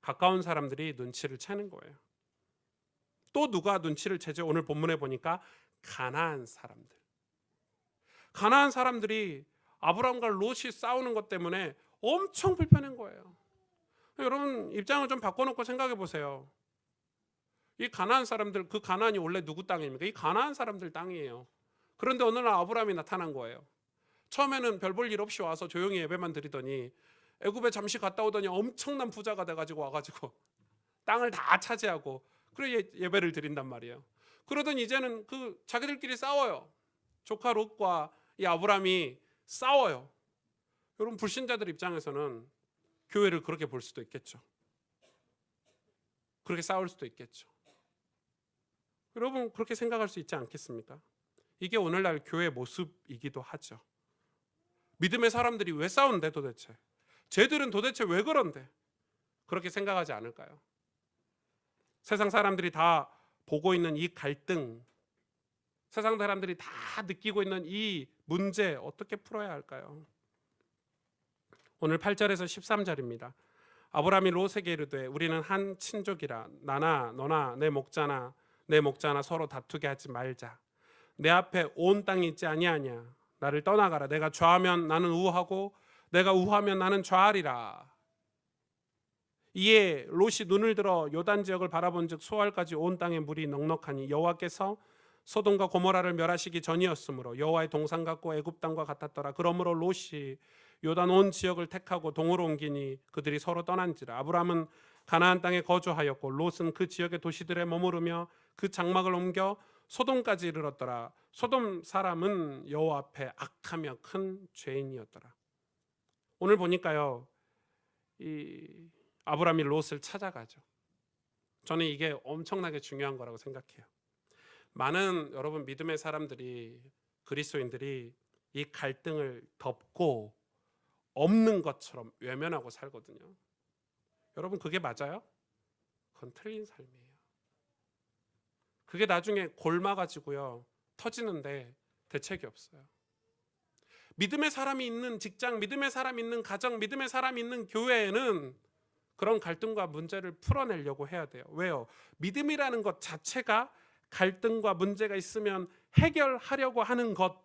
가까운 사람들이 눈치를 채는 거예요. 또 누가 눈치를 채죠? 오늘 본문에 보니까 가나안 사람들. 가나안 사람들이 아브라함과 롯이 싸우는 것 때문에 엄청 불편한 거예요. 여러분 입장을 좀 바꿔놓고 생각해 보세요. 이 가나안 사람들, 그 가나안이 원래 누구 땅입니까? 이 가나안 사람들 땅이에요. 그런데 어느 날 아브라함이 나타난 거예요. 처음에는 별 볼 일 없이 와서 조용히 예배만 드리더니 애굽에 잠시 갔다 오더니 엄청난 부자가 돼가지고 와가지고 땅을 다 차지하고 그래 예배를 드린단 말이에요. 그러더니 이제는 그 자기들끼리 싸워요. 조카 롯과 이 아브라함이 싸워요. 여러분 불신자들 입장에서는 교회를 그렇게 볼 수도 있겠죠. 그렇게 싸울 수도 있겠죠. 여러분 그렇게 생각할 수 있지 않겠습니까? 이게 오늘날 교회의 모습이기도 하죠. 믿음의 사람들이 왜 싸운대 도대체? 쟤들은 도대체 왜 그런데? 그렇게 생각하지 않을까요? 세상 사람들이 다 보고 있는 이 갈등, 세상 사람들이 다 느끼고 있는 이 문제 어떻게 풀어야 할까요? 오늘 8절에서 13절입니다. 아브라함이 롯에게 이르되 우리는 한 친족이라 나나 너나 내 목자나 서로 다투게 하지 말자. 내 앞에 온 땅이 있지 아니하냐. 나를 떠나가라. 내가 좌하면 나는 우하고 내가 우하면 나는 좌하리라. 이에 롯이 눈을 들어 요단 지역을 바라본즉 소알까지 온 땅에 물이 넉넉하니 여호와께서 소돔과 고모라를 멸하시기 전이었으므로 여호와의 동산 같고 애굽 땅과 같았더라. 그러므로 롯이 요단 온 지역을 택하고 동으로 옮기니 그들이 서로 떠난지라. 아브라함은 가나안 땅에 거주하였고 롯은 그 지역의 도시들에 머무르며 그 장막을 옮겨 소돔까지 이르렀더라. 소돔 사람은 여호와 앞에 악하며 큰 죄인이었더라. 오늘 보니까요, 이 아브라함이 롯을 찾아가죠. 저는 이게 엄청나게 중요한 거라고 생각해요. 많은 여러분 믿음의 사람들이, 그리스도인들이 이 갈등을 덮고 없는 것처럼 외면하고 살거든요. 여러분 그게 맞아요? 그건 틀린 삶이에요. 그게 나중에 골마가지고요 터지는데 대책이 없어요. 믿음의 사람이 있는 직장, 믿음의 사람이 있는 가정, 믿음의 사람이 있는 교회에는 그런 갈등과 문제를 풀어내려고 해야 돼요. 왜요? 믿음이라는 것 자체가 갈등과 문제가 있으면 해결하려고 하는 것,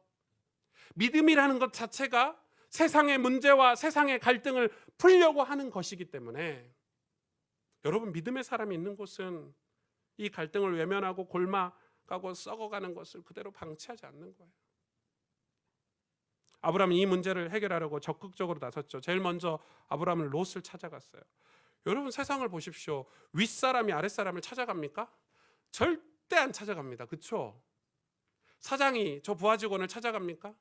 믿음이라는 것 자체가 세상의 문제와 세상의 갈등을 풀려고 하는 것이기 때문에 여러분 믿음의 사람이 있는 곳은 이 갈등을 외면하고 골마가고 썩어가는 것을 그대로 방치하지 않는 거예요. 아브라함이 이 문제를 해결하려고 적극적으로 나섰죠. 제일 먼저 아브라함은 롯을 찾아갔어요. 여러분 세상을 보십시오. 윗사람이 아랫사람을 찾아갑니까? 절대 안 찾아갑니다. 그렇죠? 사장이 저 부하 직원을 찾아갑니까?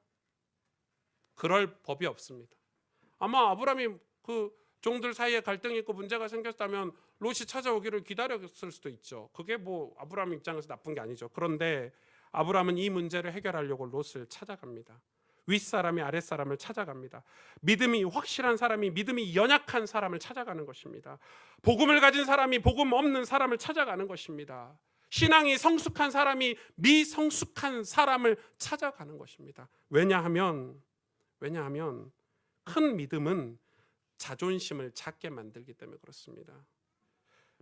그럴 법이 없습니다. 아마 아브라함이 그 종들 사이에 갈등이 있고 문제가 생겼다면 롯이 찾아오기를 기다렸을 수도 있죠. 그게 뭐 아브라함 입장에서 나쁜 게 아니죠. 그런데 아브라함은 이 문제를 해결하려고 롯을 찾아갑니다. 윗사람이 아랫사람을 찾아갑니다. 믿음이 확실한 사람이 믿음이 연약한 사람을 찾아가는 것입니다. 복음을 가진 사람이 복음 없는 사람을 찾아가는 것입니다. 신앙이 성숙한 사람이 미성숙한 사람을 찾아가는 것입니다. 왜냐하면 큰 믿음은 자존심을 작게 만들기 때문에 그렇습니다.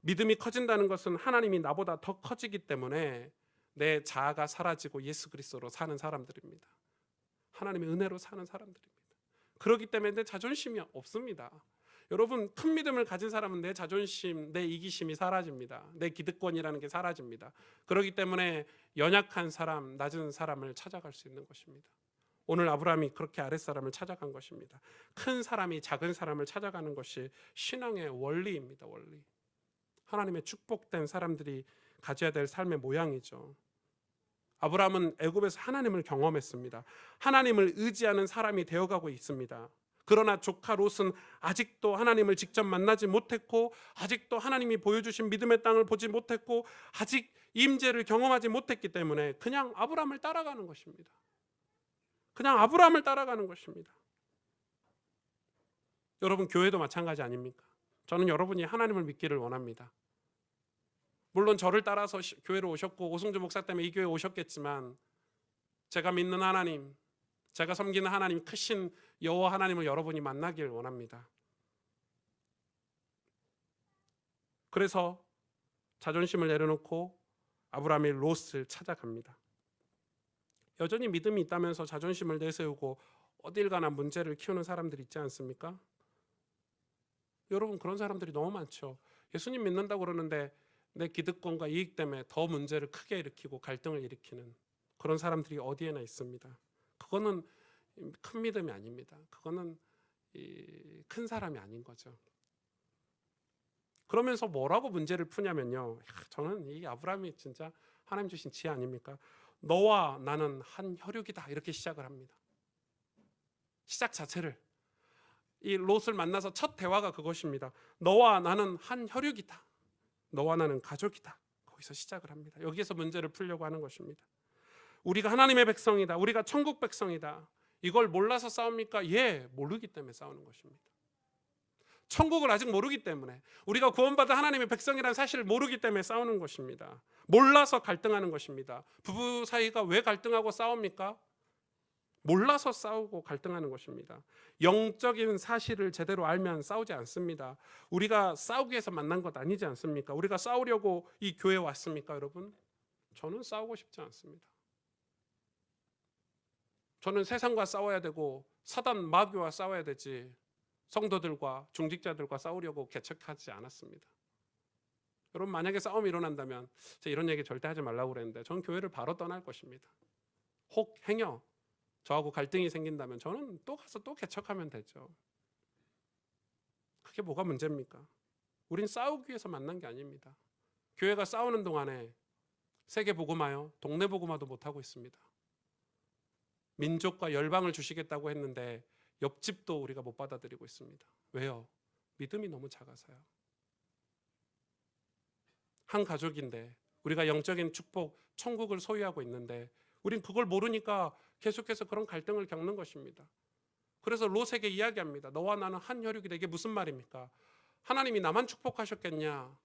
믿음이 커진다는 것은 하나님이 나보다 더 커지기 때문에 내 자아가 사라지고 예수 그리스도로 사는 사람들입니다. 하나님의 은혜로 사는 사람들입니다. 그렇기 때문에 내 자존심이 없습니다. 여러분, 큰 믿음을 가진 사람은 내 자존심, 내 이기심이 사라집니다. 내 기득권이라는 게 사라집니다. 그렇기 때문에 연약한 사람, 낮은 사람을 찾아갈 수 있는 것입니다. 오늘 아브라함이 그렇게 아랫사람을 찾아간 것입니다. 큰 사람이 작은 사람을 찾아가는 것이 신앙의 원리입니다. 원리. 하나님의 축복된 사람들이 가져야 될 삶의 모양이죠. 아브라함은 애굽에서 하나님을 경험했습니다. 하나님을 의지하는 사람이 되어가고 있습니다. 그러나 조카 롯은 아직도 하나님을 직접 만나지 못했고, 아직도 하나님이 보여주신 믿음의 땅을 보지 못했고, 아직 임재를 경험하지 못했기 때문에 그냥 아브라함을 따라가는 것입니다. 그냥 아브라함을 따라가는 것입니다. 여러분, 교회도 마찬가지 아닙니까? 저는 여러분이 하나님을 믿기를 원합니다. 물론 저를 따라서 교회로 오셨고 오승주 목사 때문에 이 교회에 오셨겠지만, 제가 믿는 하나님, 제가 섬기는 하나님, 크신 여호와 하나님을 여러분이 만나길 원합니다. 그래서 자존심을 내려놓고 아브라함이 롯을 찾아갑니다. 여전히 믿음이 있다면서 자존심을 내세우고 어딜 가나 문제를 키우는 사람들 있지 않습니까? 여러분, 그런 사람들이 너무 많죠. 예수님 믿는다고 그러는데 내 기득권과 이익 때문에 더 문제를 크게 일으키고 갈등을 일으키는 그런 사람들이 어디에나 있습니다. 그거는 큰 믿음이 아닙니다. 그거는 큰 사람이 아닌 거죠. 그러면서 뭐라고 문제를 푸냐면요, 저는 이 아브라함이 진짜 하나님 주신 지혜 아닙니까? 너와 나는 한 혈육이다, 이렇게 시작을 합니다. 시작 자체를, 이 롯을 만나서 첫 대화가 그것입니다. 너와 나는 한 혈육이다, 너와 나는 가족이다. 거기서 시작을 합니다. 여기에서 문제를 풀려고 하는 것입니다. 우리가 하나님의 백성이다, 우리가 천국 백성이다, 이걸 몰라서 싸웁니까? 예, 모르기 때문에 싸우는 것입니다. 천국을 아직 모르기 때문에, 우리가 구원받은 하나님의 백성이라는 사실을 모르기 때문에 싸우는 것입니다. 몰라서 갈등하는 것입니다. 부부 사이가 왜 갈등하고 싸웁니까? 몰라서 싸우고 갈등하는 것입니다. 영적인 사실을 제대로 알면 싸우지 않습니다. 우리가 싸우기 위해서 만난 것 아니지 않습니까? 우리가 싸우려고 이 교회에 왔습니까, 여러분? 저는 싸우고 싶지 않습니다. 저는 세상과 싸워야 되고 사단 마귀와 싸워야 되지, 성도들과 중직자들과 싸우려고 개척하지 않았습니다. 여러분, 만약에 싸움이 일어난다면, 제가 이런 얘기 절대 하지 말라고 그랬는데, 저는 교회를 바로 떠날 것입니다. 혹 행여 저하고 갈등이 생긴다면 저는 또 가서 또 개척하면 되죠. 그게 뭐가 문제입니까? 우린 싸우기 위해서 만난 게 아닙니다. 교회가 싸우는 동안에 세계 복음화요, 동네 복음화도 못하고 있습니다. 민족과 열방을 주시겠다고 했는데 옆집도 우리가 못 받아들이고 있습니다. 왜요? 믿음이 너무 작아서요. 한 가족인데, 우리가 영적인 축복, 천국을 소유하고 있는데 우린 그걸 모르니까 계속해서 그런 갈등을 겪는 것입니다. 그래서 롯에게 이야기합니다. 너와 나는 한 혈육이다. 이게 무슨 말입니까? 하나님이 나만 축복하셨겠냐?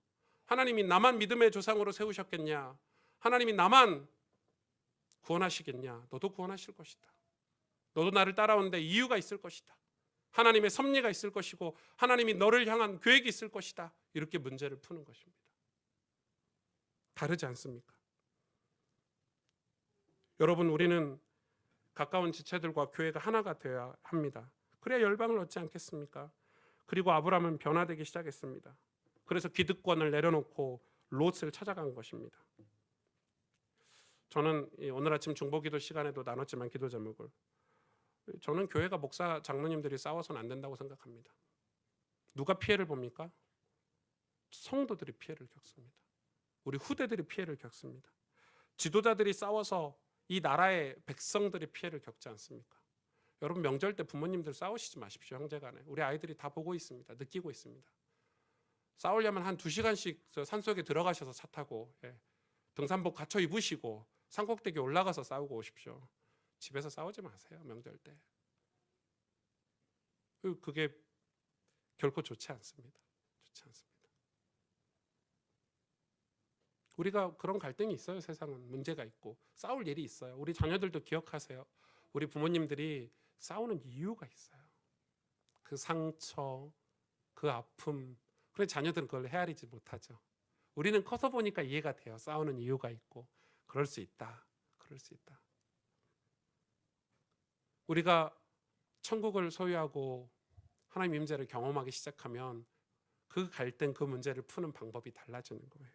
하나님이 나만 믿음의 조상으로 세우셨겠냐? 하나님이 나만 구원하시겠냐? 너도 구원하실 것이다. 너도 나를 따라오는데 이유가 있을 것이다. 하나님의 섭리가 있을 것이고 하나님이 너를 향한 계획이 있을 것이다. 이렇게 문제를 푸는 것입니다. 다르지 않습니까? 여러분, 우리는 가까운 지체들과 교회가 하나가 되어야 합니다. 그래야 열방을 얻지 않겠습니까? 그리고 아브라함은 변화되기 시작했습니다. 그래서 기득권을 내려놓고 롯을 찾아간 것입니다. 저는 오늘 아침 중보기도 시간에도 나눴지만 기도 제목을, 저는 교회가 목사 장로님들이 싸워서는 안 된다고 생각합니다. 누가 피해를 봅니까? 성도들이 피해를 겪습니다. 우리 후대들이 피해를 겪습니다. 지도자들이 싸워서 이 나라의 백성들이 피해를 겪지 않습니까? 여러분, 명절 때 부모님들 싸우시지 마십시오. 형제간에. 우리 아이들이 다 보고 있습니다. 느끼고 있습니다. 싸우려면 한 2시간씩 산속에 들어가셔서 차 타고, 등산복 갖춰 입으시고 산꼭대기 올라가서 싸우고 오십시오. 집에서 싸우지 마세요. 명절 때. 그게 결코 좋지 않습니다. 좋지 않습니다. 우리가 그런 갈등이 있어요. 세상은 문제가 있고 싸울 일이 있어요. 우리 자녀들도 기억하세요. 우리 부모님들이 싸우는 이유가 있어요. 그 상처, 그 아픔. 그래 자녀들은 그걸 헤아리지 못하죠. 우리는 커서 보니까 이해가 돼요. 싸우는 이유가 있고 그럴 수 있다. 그럴 수 있다. 우리가 천국을 소유하고 하나님 임재를 경험하기 시작하면 그 갈등, 그 문제를 푸는 방법이 달라지는 거예요.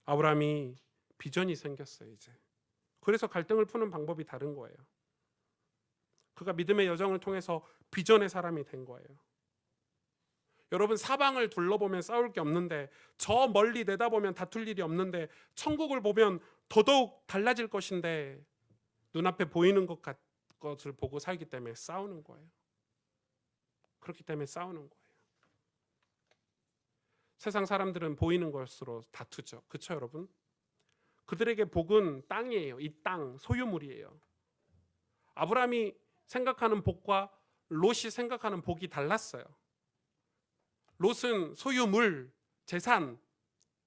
아브라함이 비전이 생겼어요. 이제 그래서 갈등을 푸는 방법이 다른 거예요. 그가 믿음의 여정을 통해서 비전의 사람이 된 거예요. 여러분, 사방을 둘러보면 싸울 게 없는데, 저 멀리 내다보면 다툴 일이 없는데, 천국을 보면 더더욱 달라질 것인데 눈앞에 보이는 것을 보고 살기 때문에 싸우는 거예요. 그렇기 때문에 싸우는 거예요. 세상 사람들은 보이는 것으로 다투죠. 그렇죠, 여러분? 그들에게 복은 땅이에요. 이 땅, 소유물이에요. 아브라함이 생각하는 복과 롯이 생각하는 복이 달랐어요. 롯은 소유물, 재산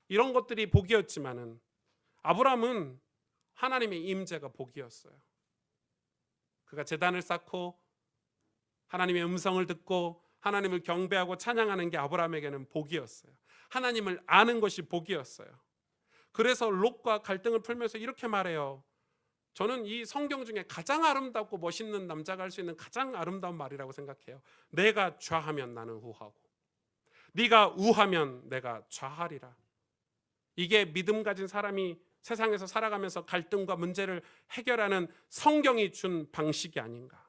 이런 것들이 복이었지만은 아브라함은 하나님의 임재가 복이었어요. 그가 제단을 쌓고 하나님의 음성을 듣고 하나님을 경배하고 찬양하는 게 아브라함에게는 복이었어요. 하나님을 아는 것이 복이었어요. 그래서 롯과 갈등을 풀면서 이렇게 말해요. 저는 이 성경 중에 가장 아름답고 멋있는 남자가 할 수 있는 가장 아름다운 말이라고 생각해요. 내가 좌하면 나는 우하고 네가 우하면 내가 좌하리라. 이게 믿음 가진 사람이 세상에서 살아가면서 갈등과 문제를 해결하는 성경이 준 방식이 아닌가.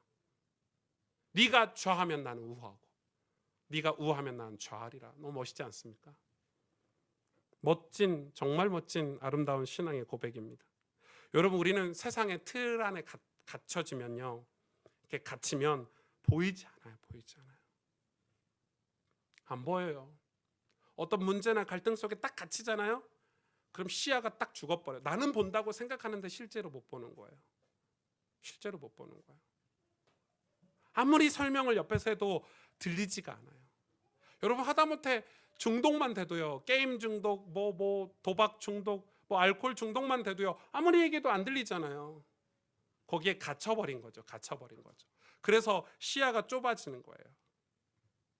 네가 좌하면 나는 우하고 네가 우하면 나는 좌하리라. 너무 멋있지 않습니까? 멋진, 정말 멋진 아름다운 신앙의 고백입니다. 여러분, 우리는 세상의 틀 안에 갇혀지면요, 이렇게 갇히면 보이지 않아요. 안 보여요. 어떤 문제나 갈등 속에 딱 갇히잖아요. 그럼 시야가 딱 죽어버려요. 나는 본다고 생각하는데 실제로 못 보는 거예요. 아무리 설명을 옆에서 해도 들리지가 않아요. 여러분, 하다못해 중독만 돼도요, 게임 중독, 도박 중독, 알코올 중독만 돼도요, 아무리 얘기해도 안 들리잖아요. 거기에 갇혀버린 거죠. 그래서 시야가 좁아지는 거예요.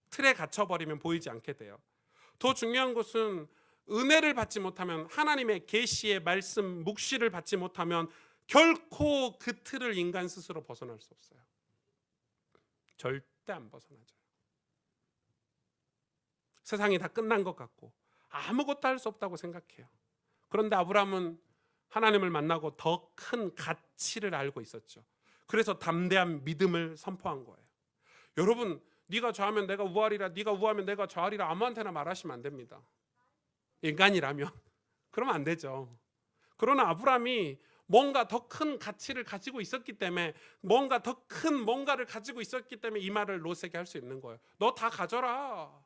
틀에 갇혀버리면 보이지 않게 돼요. 더 중요한 것은 은혜를 받지 못하면, 하나님의 계시의 말씀, 묵시를 받지 못하면 결코 그 틀을 인간 스스로 벗어날 수 없어요. 절대 안 벗어나죠. 세상이 다 끝난 것 같고 아무것도 할 수 없다고 생각해요. 그런데 아브라함은 하나님을 만나고 더 큰 가치를 알고 있었죠. 그래서 담대한 믿음을 선포한 거예요. 여러분, 네가 좌하면 내가 우하리라, 네가 우하면 내가 좌하리라 아무한테나 말하시면 안 됩니다. 인간이라면 그러면 안 되죠. 그러나 아브라함이 뭔가 더 큰 가치를 가지고 있었기 때문에, 뭔가 더 큰 뭔가를 가지고 있었기 때문에 이 말을 롯에게 할 수 있는 거예요. 너 다 가져라,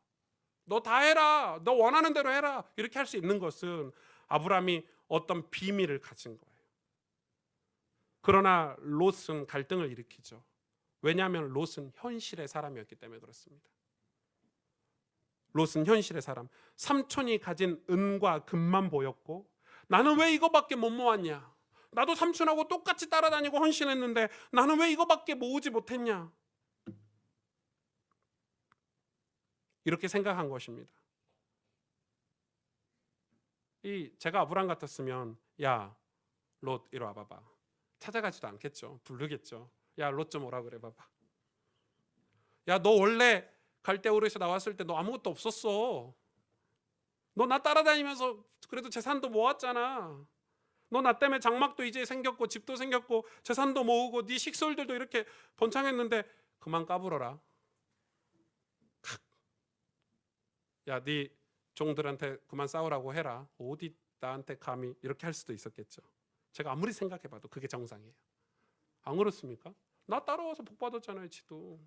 너 다 해라, 너 원하는 대로 해라, 이렇게 할 수 있는 것은 아브라함이 어떤 비밀을 가진 거예요. 그러나 롯은 갈등을 일으키죠. 왜냐하면 롯은 현실의 사람이었기 때문에 그렇습니다. 롯은 현실의 사람. 삼촌이 가진 은과 금만 보였고, 나는 왜 이거밖에 못 모았냐? 나도 삼촌하고 똑같이 따라다니고 헌신했는데 나는 왜 이거밖에 모으지 못했냐? 이렇게 생각한 것입니다. 제가 아브라함 같았으면, 야, 롯 이리 와봐봐. 찾아가지도 않겠죠. 부르겠죠. 야, 롯 좀 오라 그래 봐봐. 야, 너 원래 갈대우르에서 나왔을 때 너 아무것도 없었어. 너 나 따라다니면서 그래도 재산도 모았잖아. 너 나 때문에 장막도 이제 생겼고 집도 생겼고 재산도 모으고 네 식솔들도 이렇게 번창했는데 그만 까불어라. 야, 네 종들한테 그만 싸우라고 해라. 어디 나한테 감히, 이렇게 할 수도 있었겠죠. 제가 아무리 생각해봐도 그게 정상이에요. 안 그렇습니까? 나 따라와서 복 받았잖아요, 지도.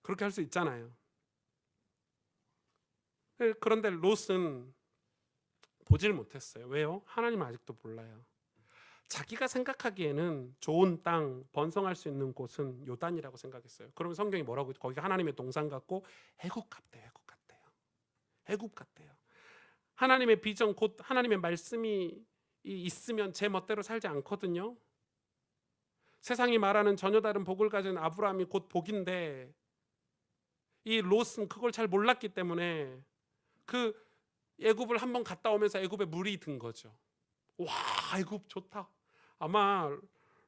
그렇게 할 수 있잖아요. 그런데 롯은 보질 못했어요. 왜요? 하나님 아직도 몰라요. 자기가 생각하기에는 좋은 땅, 번성할 수 있는 곳은 요단이라고 생각했어요. 그러면 성경이 뭐라고? 거기가 하나님의 동산 같고 애국 같대요. 하나님의 비전, 곧 하나님의 말씀이 있으면 제 멋대로 살지 않거든요. 세상이 말하는 전혀 다른 복을 가진 아브라함이 곧 복인데, 이 롯은 그걸 잘 몰랐기 때문에 그 애굽을 한번 갔다 오면서 애굽에 물이 든 거죠. 와, 애굽 좋다. 아마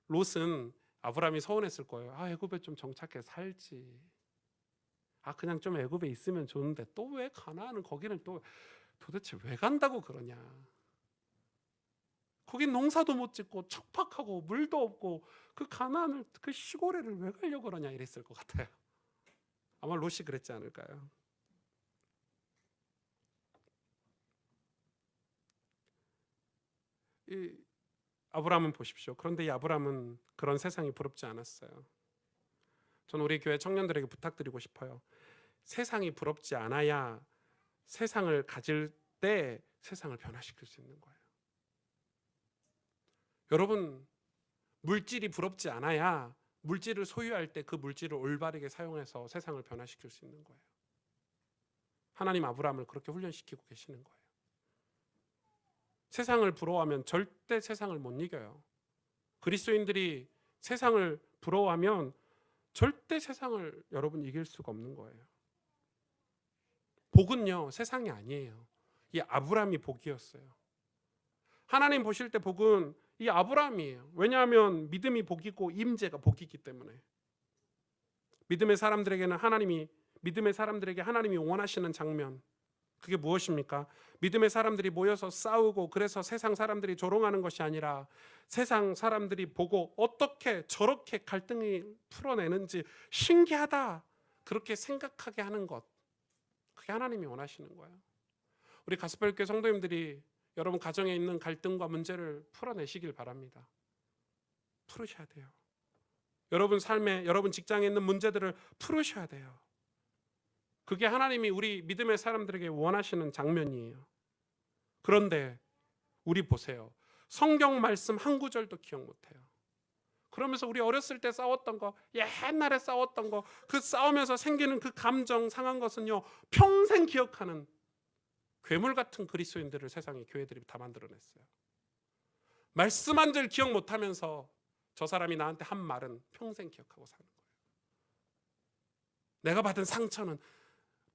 롯은 아브라함이 서운했을 거예요. 애굽에 좀 정착해 살지. 그냥 좀 애굽에 있으면 좋은데 또 왜 가나안은 거기는 또 도대체 왜 간다고 그러냐. 거긴 농사도 못 짓고 척박하고 물도 없고 그 가나안을 그 시골에를 왜 가려고 그러냐 이랬을 것 같아요. 아마 롯이 그랬지 않을까요? 이 아브라함은 보십시오. 그런데 이 아브라함은 그런 세상이 부럽지 않았어요. 저는 우리 교회 청년들에게 부탁드리고 싶어요. 세상이 부럽지 않아야 세상을 가질 때 세상을 변화시킬 수 있는 거예요. 여러분, 물질이 부럽지 않아야 물질을 소유할 때 그 물질을 올바르게 사용해서 세상을 변화시킬 수 있는 거예요. 하나님 아브라함을 그렇게 훈련시키고 계시는 거예요. 세상을 부러워하면 절대 세상을 못 이겨요. 그리스도인들이 세상을 부러워하면 절대 세상을 여러분 이길 수가 없는 거예요. 복은요, 세상이 아니에요. 이 아브라함이 복이었어요. 하나님 보실 때 복은 이 아브라함이에요. 왜냐하면 믿음이 복이고 임재가 복이기 때문에. 믿음의 사람들에게는 믿음의 사람들에게 하나님이 원하시는 장면, 그게 무엇입니까? 믿음의 사람들이 모여서 싸우고 그래서 세상 사람들이 조롱하는 것이 아니라 세상 사람들이 보고 어떻게 저렇게 갈등이 풀어내는지 신기하다 그렇게 생각하게 하는 것, 그게 하나님이 원하시는 거예요. 우리 가스펠교회 성도님들이 여러분 가정에 있는 갈등과 문제를 풀어내시길 바랍니다. 풀으셔야 돼요. 여러분 삶에, 여러분 직장에 있는 문제들을 풀으셔야 돼요. 그게 하나님이 우리 믿음의 사람들에게 원하시는 장면이에요. 그런데 우리 보세요. 성경 말씀 한 구절도 기억 못해요. 그러면서 우리 어렸을 때 싸웠던 거, 옛날에 싸웠던 거, 그 싸우면서 생기는 그 감정 상한 것은요, 평생 기억하는 괴물 같은 그리스도인들을 세상에 교회들이 다 만들어냈어요. 말씀 한 절 기억 못하면서 저 사람이 나한테 한 말은 평생 기억하고 사는 거예요. 내가 받은 상처는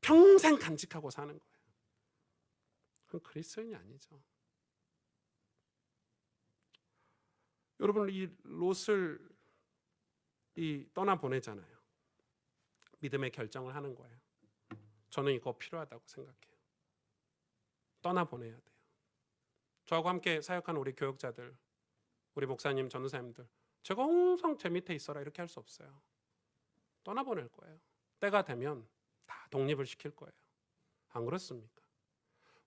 평생 간직하고 사는 거예요. 그건 그리스도인이 아니죠. 여러분, 이 롯을 떠나 보내잖아요. 믿음의 결정을 하는 거예요. 저는 이거 필요하다고 생각해요. 떠나 보내야 돼요. 저하고 함께 사역하는 우리 교역자들, 우리 목사님, 전도사님들, 제가 항상 제 밑에 있어라 이렇게 할 수 없어요. 떠나 보낼 거예요. 때가 되면 다 독립을 시킬 거예요. 안 그렇습니까?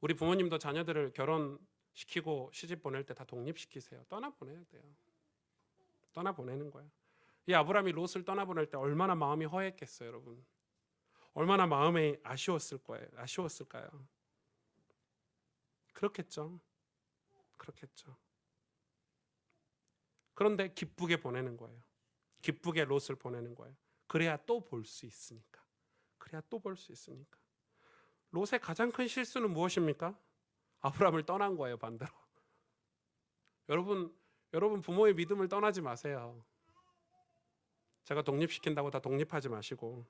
우리 부모님도 자녀들을 결혼시키고 시집 보낼 때 다 독립시키세요. 떠나 보내야 돼요. 떠나 보내는 거예요. 이 아브라함이 롯을 떠나 보낼 때 얼마나 마음이 허했겠어요, 여러분. 얼마나 마음이 아쉬웠을까요? 그렇겠죠. 그런데 기쁘게 보내는 거예요. 기쁘게 롯을 보내는 거예요. 그래야 또 볼 수 있으니까. 롯의 가장 큰 실수는 무엇입니까? 아브라함을 떠난 거예요, 반대로. 여러분 부모의 믿음을 떠나지 마세요. 제가 독립시킨다고 다 독립하지 마시고,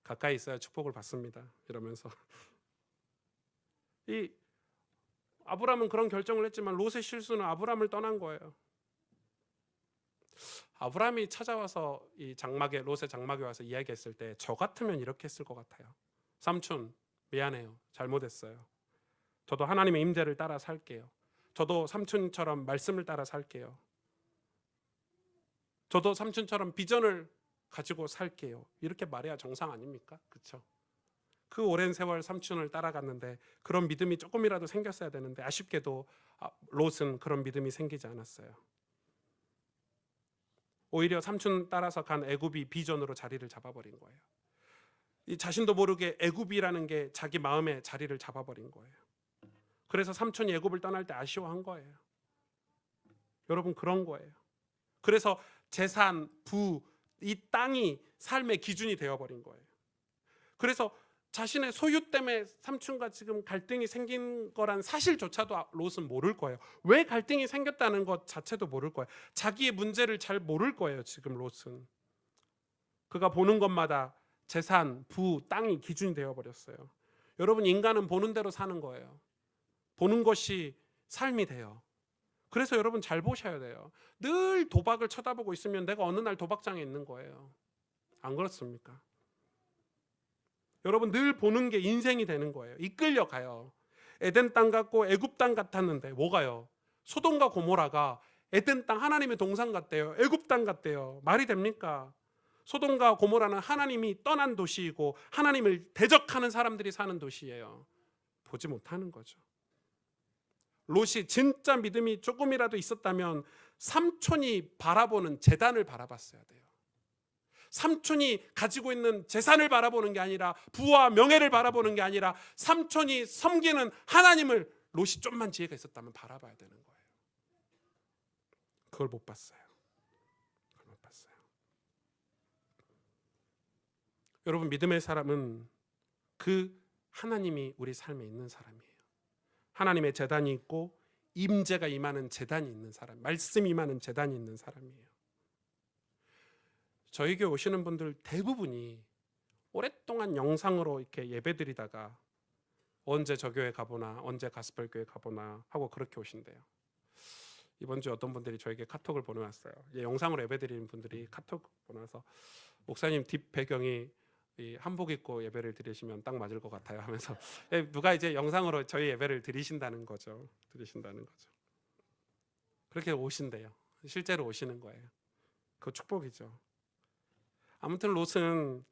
가까이 있어야 축복을 받습니다. 이러면서 이 아브라함은 그런 결정을 했지만 롯의 실수는 아브라함을 떠난 거예요. 아브라함이 찾아와서 이 롯의 장막에 와서 이야기했을 때 저 같으면 이렇게 했을 것 같아요. 삼촌, 미안해요. 잘못했어요. 저도 하나님의 임재를 따라 살게요. 저도 삼촌처럼 말씀을 따라 살게요. 저도 삼촌처럼 비전을 가지고 살게요. 이렇게 말해야 정상 아닙니까? 그렇죠? 그 오랜 세월 삼촌을 따라갔는데 그런 믿음이 조금이라도 생겼어야 되는데 아쉽게도 롯은 그런 믿음이 생기지 않았어요. 오히려 삼촌 따라서 간 애굽이 비전으로 자리를 잡아버린 거예요. 이 자신도 모르게 애굽이라는 게 자기 마음에 자리를 잡아버린 거예요. 그래서 삼촌이 애굽을 떠날 때 아쉬워한 거예요. 여러분, 그런 거예요. 그래서 재산, 부, 이 땅이 삶의 기준이 되어버린 거예요. 그래서 자신의 소유 때문에 삼촌과 지금 갈등이 생긴 거란 사실조차도 롯은 모를 거예요. 왜 갈등이 생겼다는 것 자체도 모를 거예요. 자기의 문제를 잘 모를 거예요. 지금 롯은. 그가 보는 것마다 재산, 부, 땅이 기준이 되어버렸어요. 여러분, 인간은 보는 대로 사는 거예요. 보는 것이 삶이 돼요. 그래서 여러분 잘 보셔야 돼요. 늘 도박을 쳐다보고 있으면 내가 어느 날 도박장에 있는 거예요. 안 그렇습니까? 여러분 늘 보는 게 인생이 되는 거예요. 이끌려 가요. 에덴 땅 같고 애굽 땅 같았는데 뭐가요? 소돔과 고모라가 에덴 땅 하나님의 동산 같대요. 애굽 땅 같대요. 말이 됩니까? 소돔과 고모라는 하나님이 떠난 도시이고 하나님을 대적하는 사람들이 사는 도시예요. 보지 못하는 거죠. 롯이 진짜 믿음이 조금이라도 있었다면 삼촌이 바라보는 재단을 바라봤어야 돼요. 삼촌이 가지고 있는 재산을 바라보는 게 아니라 부와 명예를 바라보는 게 아니라 삼촌이 섬기는 하나님을 롯이 좀만 지혜가 있었다면 바라봐야 되는 거예요. 그걸 못 봤어요. 그걸 못 봤어요. 여러분 믿음의 사람은 그 하나님이 우리 삶에 있는 사람이에요. 하나님의 재단이 있고 임재가 임하는 재단이 있는 사람, 말씀이 임하는 재단이 있는 사람이에요. 저희 교회 오시는 분들 대부분이 오랫동안 영상으로 이렇게 예배드리다가 언제 저 교회 가보나 언제 가스펠 교회 가보나 하고 그렇게 오신대요. 이번 주에 어떤 분들이 저에게 카톡을 보내왔어요. 영상으로 예배드리는 분들이 카톡 보내서 목사님 뒷 배경이 이 한복 입고 예배를 드리시면 딱 맞을 것 같아요 하면서 누가 이제 영상으로 저희 예배를 드리신다는 거죠. 그렇게 오신대요. 실제로 오시는 거예요. 그 축복이죠. 아무튼 롯은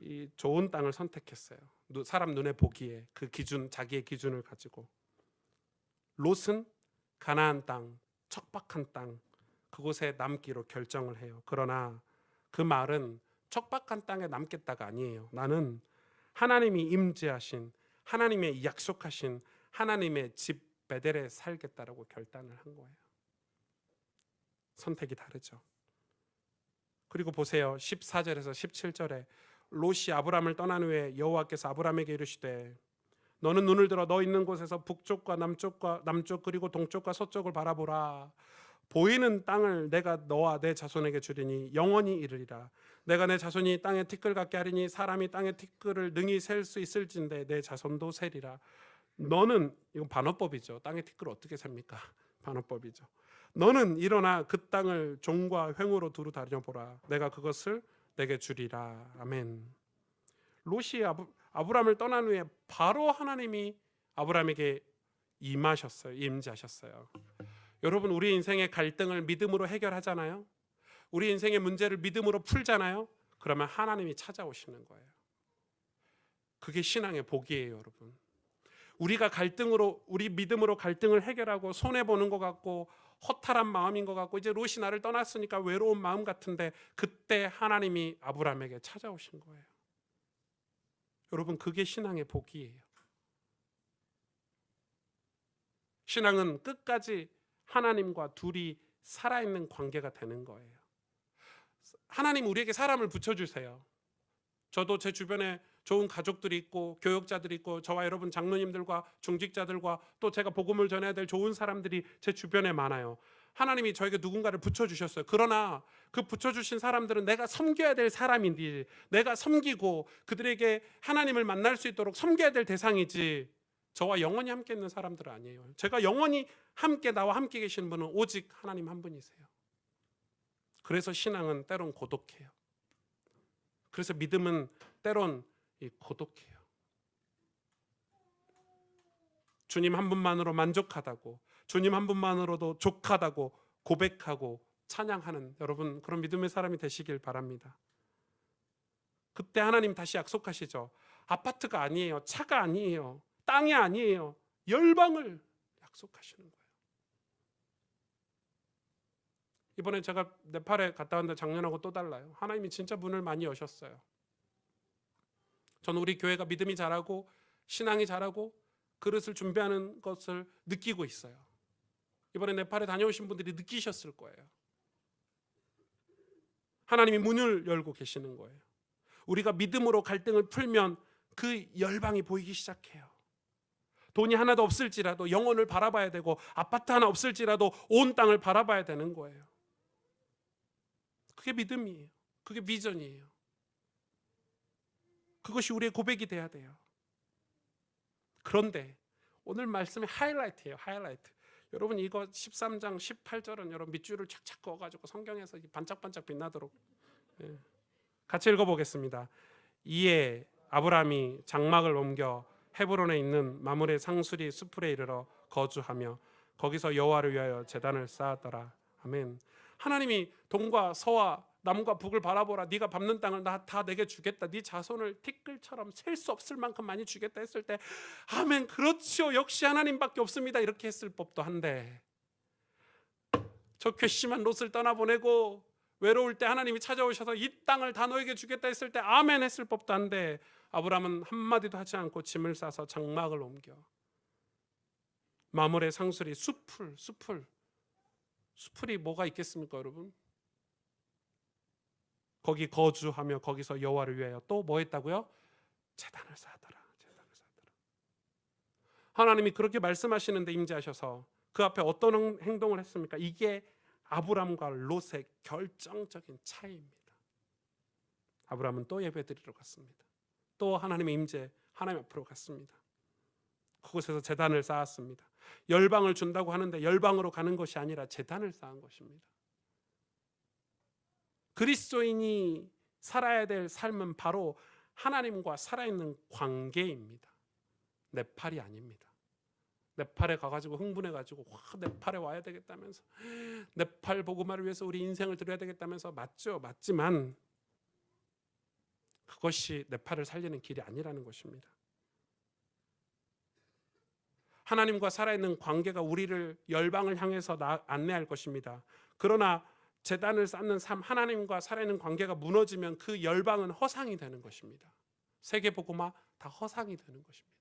이 좋은 땅을 선택했어요. 사람 눈에 보기에 그 기준, 자기의 기준을 가지고. 롯은 가나안 땅, 척박한 땅, 그곳에 남기로 결정을 해요. 그러나 그 말은 척박한 땅에 남겠다가 아니에요. 나는 하나님이 임재하신, 하나님의 약속하신 하나님의 집 베델에 살겠다라고 결단을 한 거예요. 선택이 다르죠. 그리고 보세요. 14절에서 17절에 롯이 아브람을 떠난 후에 여호와께서 아브람에게 이르시되 너는 눈을 들어 너 있는 곳에서 북쪽과 남쪽 그리고 동쪽과 서쪽을 바라보라. 보이는 땅을 내가 너와 내 자손에게 주리니 영원히 이르리라. 내가 내 자손이 땅에 티끌 같게 하리니 사람이 땅에 티끌을 능히 셀 수 있을진데 내 자손도 세리라. 너는, 이건 반어법이죠. 땅에 티끌을 어떻게 셉니까? 반어법이죠. 너는 일어나 그 땅을 종과 횡으로 두루 다녀보라. 내가 그것을 내게 주리라. 아멘. 롯이 아브람을 떠난 후에 바로 하나님이 아브람에게 임재하셨어요. 여러분 우리 인생의 갈등을 믿음으로 해결하잖아요. 우리 인생의 문제를 믿음으로 풀잖아요. 그러면 하나님이 찾아오시는 거예요. 그게 신앙의 복이에요, 여러분. 우리가 우리 믿음으로 갈등을 해결하고 손해 보는 것 같고 허탈한 마음인 것 같고 이제 롯이 나를 떠났으니까 외로운 마음 같은데 그때 하나님이 아브람에게 찾아오신 거예요. 여러분 그게 신앙의 복이에요. 신앙은 끝까지 하나님과 둘이 살아있는 관계가 되는 거예요. 하나님 우리에게 사람을 붙여주세요. 저도 제 주변에 좋은 가족들이 있고 교역자들이 있고 저와 여러분 장로님들과 중직자들과 또 제가 복음을 전해야 될 좋은 사람들이 제 주변에 많아요. 하나님이 저에게 누군가를 붙여주셨어요. 그러나 그 붙여주신 사람들은 내가 섬겨야 될 사람인지 내가 섬기고 그들에게 하나님을 만날 수 있도록 섬겨야 될 대상이지 저와 영원히 함께 있는 사람들은 아니에요. 제가 영원히 나와 함께 계시는 분은 오직 하나님 한 분이세요. 그래서 신앙은 때론 고독해요. 그래서 믿음은 때론 고독해요. 주님 한 분만으로 만족하다고, 주님 한 분만으로도 족하다고 고백하고 찬양하는 여러분 그런 믿음의 사람이 되시길 바랍니다. 그때 하나님 다시 약속하시죠. 아파트가 아니에요. 차가 아니에요. 땅이 아니에요. 열방을 약속하시는 거예요. 이번에 제가 네팔에 갔다 왔는데 작년하고 또 달라요. 하나님이 진짜 문을 많이 여셨어요. 저는 우리 교회가 믿음이 자라고 신앙이 자라고 그릇을 준비하는 것을 느끼고 있어요. 이번에 네팔에 다녀오신 분들이 느끼셨을 거예요. 하나님이 문을 열고 계시는 거예요. 우리가 믿음으로 갈등을 풀면 그 열방이 보이기 시작해요. 돈이 하나도 없을지라도 영혼을 바라봐야 되고 아파트 하나 없을지라도 온 땅을 바라봐야 되는 거예요. 그게 믿음이에요. 그게 비전이에요. 그것이 우리의 고백이 돼야 돼요. 그런데 오늘 말씀의 하이라이트예요. 하이라이트. 여러분 이거 13장 18절은 여러분 밑줄을 착착 그어가지고 성경에서 반짝반짝 빛나도록 같이 읽어보겠습니다. 이에 아브라함이 장막을 옮겨 헤브론에 있는 마므레 상수리 수풀에 이르러 거주하며 거기서 여호와를 위하여 제단을 쌓았더라. 아멘. 하나님이 동과 서와 남과 북을 바라보라. 네가 밟는 땅을 다 내게 주겠다. 네 자손을 티끌처럼 셀 수 없을 만큼 많이 주겠다 했을 때 아멘 그렇지요. 역시 하나님밖에 없습니다. 이렇게 했을 법도 한데 저 괘씸한 롯을 떠나보내고 외로울 때 하나님이 찾아오셔서 이 땅을 다 너에게 주겠다 했을 때 아멘 했을 법도 한데 아브라함은 한마디도 하지 않고 짐을 싸서 장막을 옮겨 마므레 상수리 수풀이 뭐가 있겠습니까 여러분? 거기 거주하며 거기서 여호와를 위하여 또 뭐 했다고요? 제단을 쌓더라. 하나님이 그렇게 말씀하시는데 임재하셔서 그 앞에 어떤 행동을 했습니까? 이게 아브람과 롯의 결정적인 차이입니다. 아브람은 또 예배드리러 갔습니다. 또 하나님의 임재 하나님 앞으로 갔습니다. 그곳에서 제단을 쌓았습니다. 열방을 준다고 하는데 열방으로 가는 것이 아니라 제단을 쌓은 것입니다. 그리스도인이 살아야 될 삶은 바로 하나님과 살아있는 관계입니다. 네팔이 아닙니다. 네팔에 가가지고 흥분해가지고 네팔에 와야 되겠다면서 네팔 복음화를 위해서 우리 인생을 드려야 되겠다면서 맞지만 그것이 네팔을 살리는 길이 아니라는 것입니다. 하나님과 살아있는 관계가 우리를 열방을 향해서 안내할 것입니다. 그러나 제단을 쌓는 삶, 하나님과 살아있는 관계가 무너지면 그 열방은 허상이 되는 것입니다. 세계 복음화 다 허상이 되는 것입니다.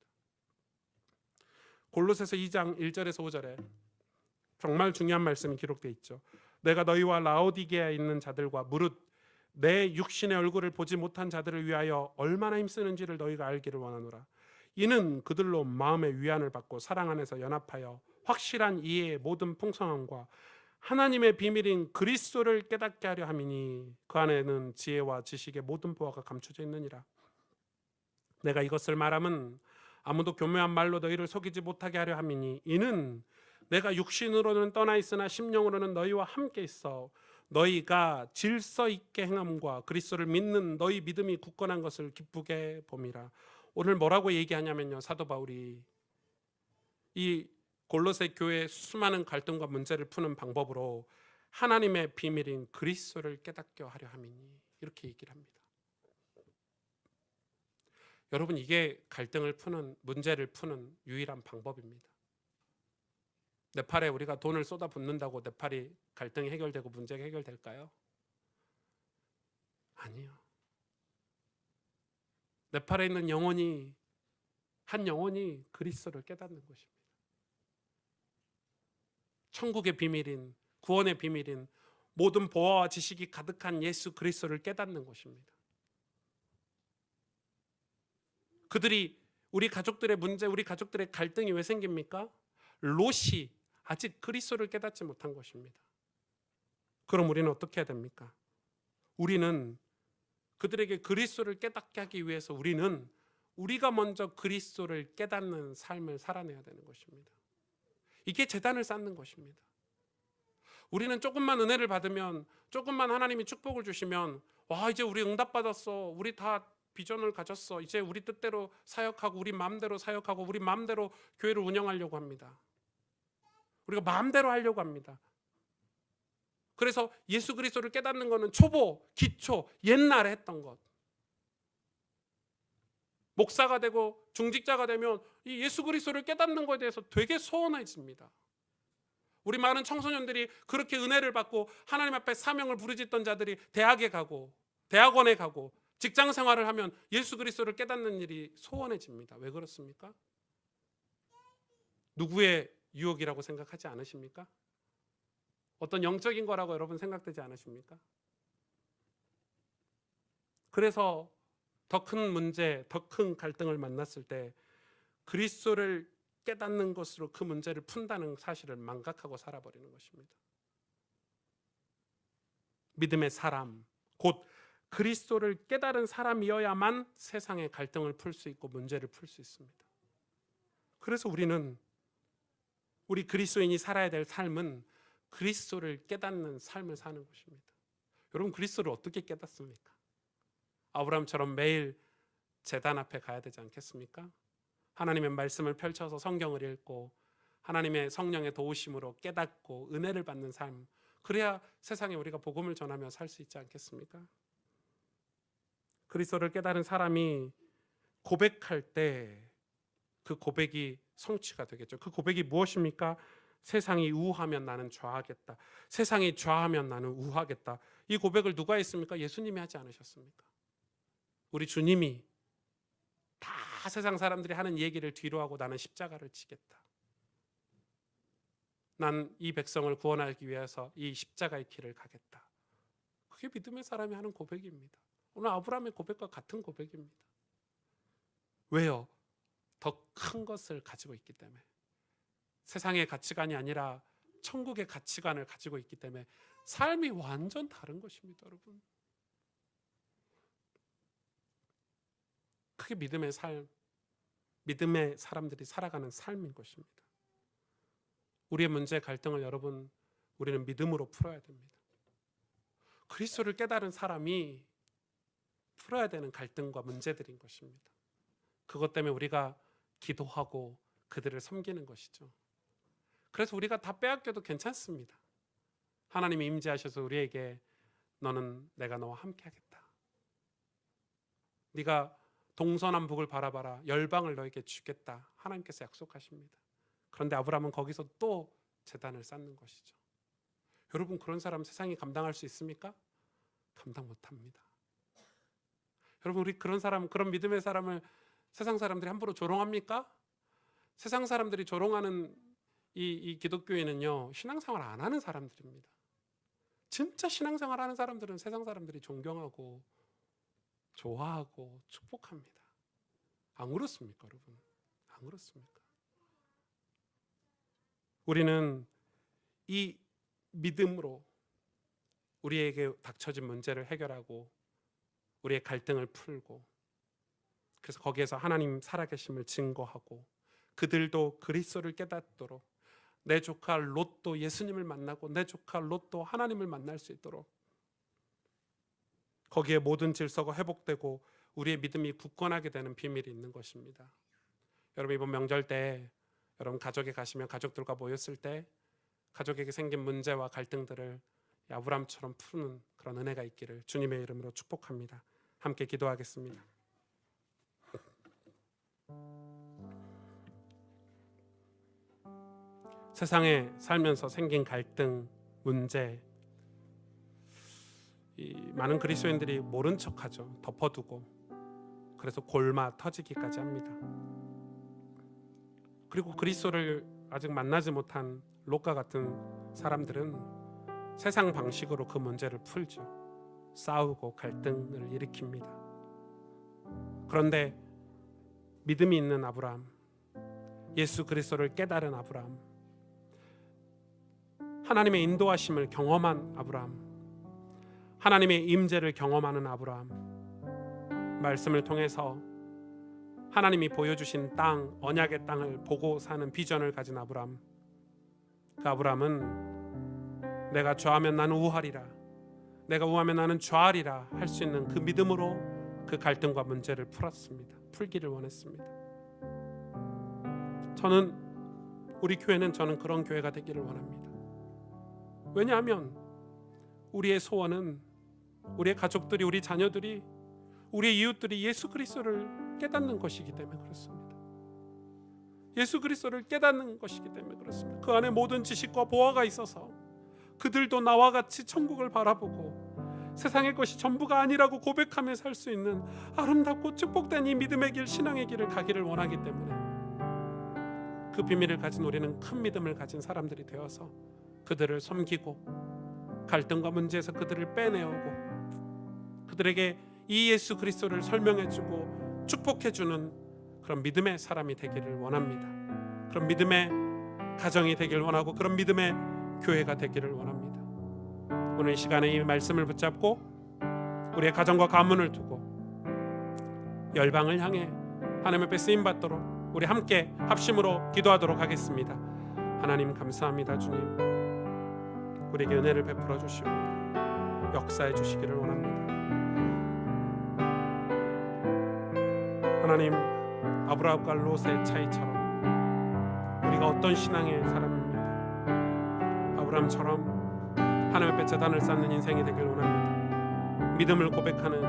골로새서 2장 1절에서 5절에 정말 중요한 말씀이 기록되어 있죠. 내가 너희와 라오디게아에 있는 자들과 무릇 내 육신의 얼굴을 보지 못한 자들을 위하여 얼마나 힘쓰는지를 너희가 알기를 원하노라. 이는 그들로 마음의 위안을 받고 사랑 안에서 연합하여 확실한 이해의 모든 풍성함과 하나님의 비밀인 그리스도를 깨닫게 하려 함이니 그 안에는 지혜와 지식의 모든 보화가 감춰져 있느니라. 내가 이것을 말함은 아무도 교묘한 말로 너희를 속이지 못하게 하려 함이니 이는 내가 육신으로는 떠나 있으나 심령으로는 너희와 함께 있어 너희가 질서 있게 행함과 그리스도를 믿는 너희 믿음이 굳건한 것을 기쁘게 봄이라. 오늘 뭐라고 얘기하냐면요, 사도 바울이 이 골로새 교회의 수많은 갈등과 문제를 푸는 방법으로 하나님의 비밀인 그리스도를 깨닫게 하려 함이니 이렇게 얘기를 합니다. 여러분 이게 갈등을 푸는 문제를 푸는 유일한 방법입니다. 네팔에 우리가 돈을 쏟아붓는다고 네팔이 갈등이 해결되고 문제가 해결될까요? 아니요. 네팔에 있는 영혼이 한 영혼이 그리스도를 깨닫는 것입니다. 천국의 비밀인 구원의 비밀인 모든 보화와 지식이 가득한 예수 그리스도를 깨닫는 것입니다. 그들이 우리 가족들의 문제, 우리 가족들의 갈등이 왜 생깁니까? 롯이 아직 그리스도를 깨닫지 못한 것입니다. 그럼 우리는 어떻게 해야 됩니까? 우리는 그들에게 그리스도를 깨닫게 하기 위해서 우리는 우리가 먼저 그리스도를 깨닫는 삶을 살아내야 되는 것입니다. 이게 제단을 쌓는 것입니다. 우리는 조금만 은혜를 받으면, 조금만 하나님이 축복을 주시면 와 이제 우리 응답받았어, 우리 다 비전을 가졌어, 이제 우리 뜻대로 사역하고 우리 마음대로 사역하고 우리 마음대로 교회를 운영하려고 합니다. 우리가 마음대로 하려고 합니다. 그래서 예수 그리스도를 깨닫는 것은 초보, 기초, 옛날에 했던 것. 목사가 되고 중직자가 되면 이 예수 그리스도를 깨닫는 것에 대해서 되게 소원해집니다. 우리 많은 청소년들이 그렇게 은혜를 받고 하나님 앞에 사명을 부르짖던 자들이 대학에 가고 대학원에 가고 직장 생활을 하면 예수 그리스도를 깨닫는 일이 소원해집니다. 왜 그렇습니까? 누구의 유혹이라고 생각하지 않으십니까? 어떤 영적인 거라고 여러분 생각되지 않으십니까? 그래서 더 큰 문제, 더 큰 갈등을 만났을 때 그리스도를 깨닫는 것으로 그 문제를 푼다는 사실을 망각하고 살아버리는 것입니다. 믿음의 사람, 곧 그리스도를 깨달은 사람이어야만 세상의 갈등을 풀 수 있고 문제를 풀 수 있습니다. 그래서 우리는 우리 그리스도인이 살아야 될 삶은 그리스도를 깨닫는 삶을 사는 것입니다. 여러분, 그리스도를 어떻게 깨닫습니까? 아브라함처럼 매일 제단 앞에 가야 되지 않겠습니까? 하나님의 말씀을 펼쳐서 성경을 읽고 하나님의 성령의 도우심으로 깨닫고 은혜를 받는 삶, 그래야 세상에 우리가 복음을 전하며 살 수 있지 않겠습니까? 그리스도를 깨달은 사람이 고백할 때 그 고백이 성취가 되겠죠. 그 고백이 무엇입니까? 세상이 우하면 나는 좌하겠다. 세상이 좌하면 나는 우하겠다. 이 고백을 누가 했습니까? 예수님이 하지 않으셨습니까? 우리 주님이 다 세상 사람들이 하는 얘기를 뒤로 하고 나는 십자가를 지겠다. 난 이 백성을 구원하기 위해서 이 십자가의 길을 가겠다. 그게 믿음의 사람이 하는 고백입니다. 오늘 아브라함의 고백과 같은 고백입니다. 왜요? 더 큰 것을 가지고 있기 때문에. 세상의 가치관이 아니라 천국의 가치관을 가지고 있기 때문에 삶이 완전 다른 것입니다, 여러분. 그게 믿음의 삶, 믿음의 사람들이 살아가는 삶인 것입니다. 우리의 문제, 갈등을 여러분, 우리는 믿음으로 풀어야 됩니다. 그리스도를 깨달은 사람이 풀어야 되는 갈등과 문제들인 것입니다. 그것 때문에 우리가 기도하고 그들을 섬기는 것이죠. 그래서 우리가 다 빼앗겨도 괜찮습니다. 하나님이 임재하셔서 우리에게 너는 내가 너와 함께 하겠다. 네가 동서남북을 바라봐라. 열방을 너에게 주겠다. 하나님께서 약속하십니다. 그런데 아브라함은 거기서 또 제단을 쌓는 것이죠. 여러분, 그런 사람 세상이 감당할 수 있습니까? 감당 못합니다. 여러분, 우리 그런 사람, 그런 믿음의 사람을 세상 사람들이 함부로 조롱합니까? 세상 사람들이 조롱하는 이 기독교인은요, 신앙생활 안 하는 사람들입니다. 진짜 신앙생활 하는 사람들은 세상 사람들이 존경하고 좋아하고 축복합니다. 안 그렇습니까, 여러분? 안 그렇습니까? 우리는 이 믿음으로 우리에게 닥쳐진 문제를 해결하고 우리의 갈등을 풀고, 그래서 거기에서 하나님 살아계심을 증거하고 그들도 그리스도를 깨닫도록, 내 조카 롯도 예수님을 만나고 내 조카 롯도 하나님을 만날 수 있도록, 거기에 모든 질서가 회복되고 우리의 믿음이 굳건하게 되는 비밀이 있는 것입니다. 여러분, 이번 명절 때 여러분 가족에 가시면 가족들과 모였을 때 가족에게 생긴 문제와 갈등들을 아브라함처럼 푸는 그런 은혜가 있기를 주님의 이름으로 축복합니다. 함께 기도하겠습니다. 세상에 살면서 생긴 갈등, 문제, 이 많은 그리스도인들이 모른 척하죠. 덮어두고, 그래서 골마 터지기까지 합니다. 그리고 그리스도를 아직 만나지 못한 롯과 같은 사람들은 세상 방식으로 그 문제를 풀죠. 싸우고 갈등을 일으킵니다. 그런데 믿음이 있는 아브라함, 예수 그리스도를 깨달은 아브라함, 하나님의 인도하심을 경험한 아브라함, 하나님의 임재를 경험하는 아브라함, 말씀을 통해서 하나님이 보여주신 땅, 언약의 땅을 보고 사는 비전을 가진 아브라함, 그 아브라함은 내가 좌하면 나는 우하리라, 내가 우하면 나는 좌하리라 할 수 있는 그 믿음으로 그 갈등과 문제를 풀었습니다. 풀기를 원했습니다. 우리 교회는 저는 그런 교회가 되기를 원합니다. 왜냐하면 우리의 소원은 우리의 가족들이, 우리 자녀들이, 우리의 이웃들이 예수 그리스도를 깨닫는 것이기 때문에 그렇습니다. 예수 그리스도를 깨닫는 것이기 때문에 그렇습니다. 그 안에 모든 지식과 보화가 있어서 그들도 나와 같이 천국을 바라보고 세상의 것이 전부가 아니라고 고백하며 살 수 있는 아름답고 축복된 이 믿음의 길, 신앙의 길을 가기를 원하기 때문에 그 비밀을 가진 우리는 큰 믿음을 가진 사람들이 되어서 그들을 섬기고 갈등과 문제에서 그들을 빼내오고 그들에게 이 예수 그리스도를 설명해주고 축복해주는 그런 믿음의 사람이 되기를 원합니다. 그런 믿음의 가정이 되기를 원하고 그런 믿음의 교회가 되기를 원합니다. 오늘 이 시간에 이 말씀을 붙잡고 우리의 가정과 가문을 두고 열방을 향해 하나님 앞에 쓰임받도록 우리 함께 합심으로 기도하도록 하겠습니다. 하나님 감사합니다. 주님, 우리에게 은혜를 베풀어 주시고 역사해 주시기를 원합니다. 하나님, 아브라함과 롯의 차이처럼 우리가 어떤 신앙의 사람입니다. 아브라함처럼 하나님 앞에 제단을 쌓는 인생이 되길 원합니다. 믿음을 고백하는,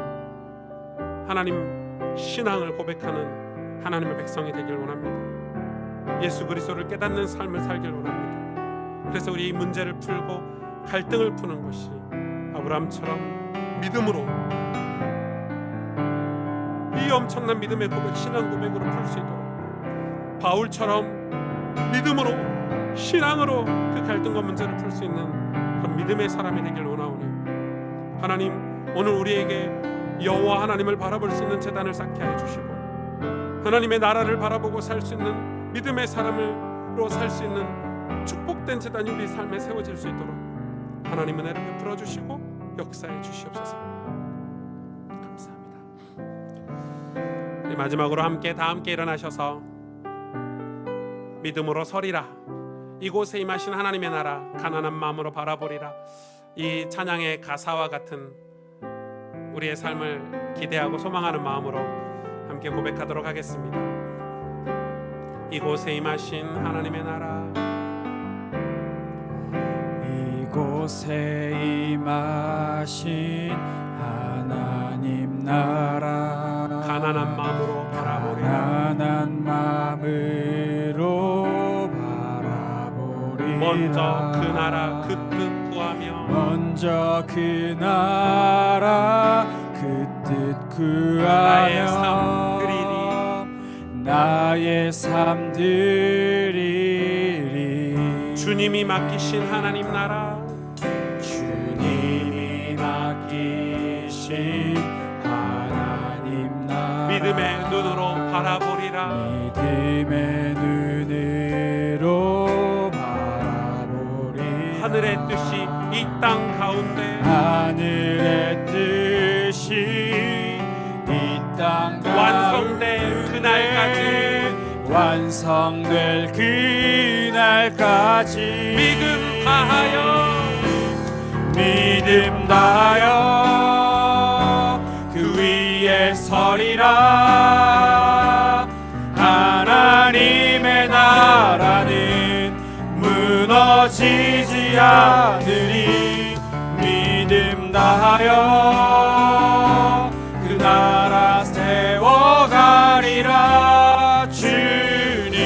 하나님 신앙을 고백하는 하나님의 백성이 되길 원합니다. 예수 그리스도를 깨닫는 삶을 살길 원합니다. 그래서 우리 이 문제를 풀고 갈등을 푸는 것이 아브라함처럼 믿음으로, 이 엄청난 믿음의 고백, 신앙 고백으로 풀 수 있도록, 바울처럼 믿음으로, 신앙으로 그 갈등과 문제를 풀 수 있는 그런 믿음의 사람이 되길 원하오니 하나님, 오늘 우리에게 여호와 하나님을 바라볼 수 있는 제단을 쌓게 해 주시고 하나님의 나라를 바라보고 살 수 있는 믿음의 사람으로 살 수 있는 축복된 제단이 우리 삶에 세워질 수 있도록 하나님 은혜를 베풀어 주시고 역사해 주시옵소서. 감사합니다. 우리 마지막으로 다 함께 일어나셔서 믿음으로 서리라, 이곳에 임하신 하나님의 나라 가난한 마음으로 바라보리라, 이 찬양의 가사와 같은 우리의 삶을 기대하고 소망하는 마음으로 함께 고백하도록 하겠습니다. 이곳에 임하신 하나님의 나라, 이곳에 임하신 하나님 나라 가난한 마음으로 바라보리라. 가난한 마음으로 바라보리라. 먼저 그 나라 그 뜻 구하며, 먼저 그 나라 그 뜻 구하며 나의 삶 드리리. 주님이 맡기신 하나님 나라, 주님이 맡기신 하나님 나라 믿음의 눈으로 바라보리라. 믿음의 눈으로 바라보리라. 하늘의 뜻이 이 땅 가운데, 하늘의 뜻이 이 땅 완성될 그날까지, 완성될 그날까지 믿음 다하여 그 위에 서리라. 하나님의 나라는 무너지지 않으리. 믿음 다하여 그 나라 세워가리라. 주님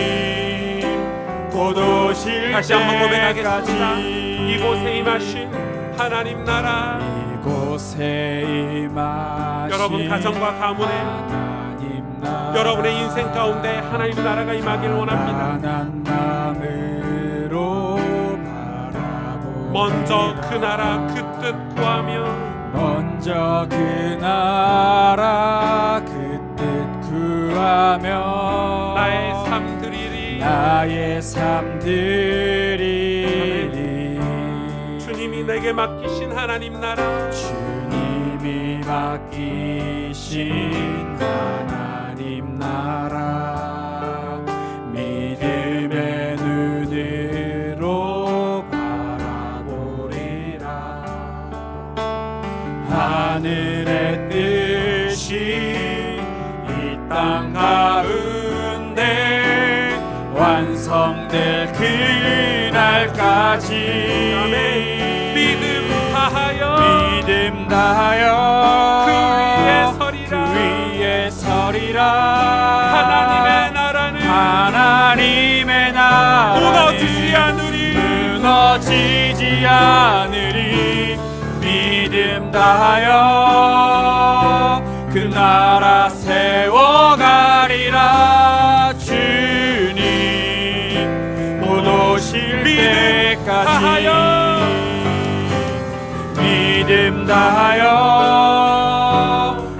곧 오실 다시 한번 고백하겠습니다. 때까지 이곳에 임하신 하나님 나라, 이곳에 임하신 여러분 가정과 가문에, 하나님 나라 여러분의 인생 가운데 하나님 나라가 임하길 원합니다. 가난한 마음으로 바라보리라. 먼저 그 나라 그 뜻 구하며, 먼저 그 나라 그 뜻 구하며 나의 삶 드리리. 나의 삶 드리리. 주님이 내게 맡기신 하나님 나라, 주님이 맡기신 하나님 나라 믿음의 눈으로 바라보리라. 하늘의 뜻이 이 땅 가운데 완성될 그날까지 믿음 다하여 그 위에 서리라. 하나님의 나라는 무너지지 않으리. 믿음 다하여 그 나라 세워가리라. 주님 곧 오실 때까지 믿음 다하여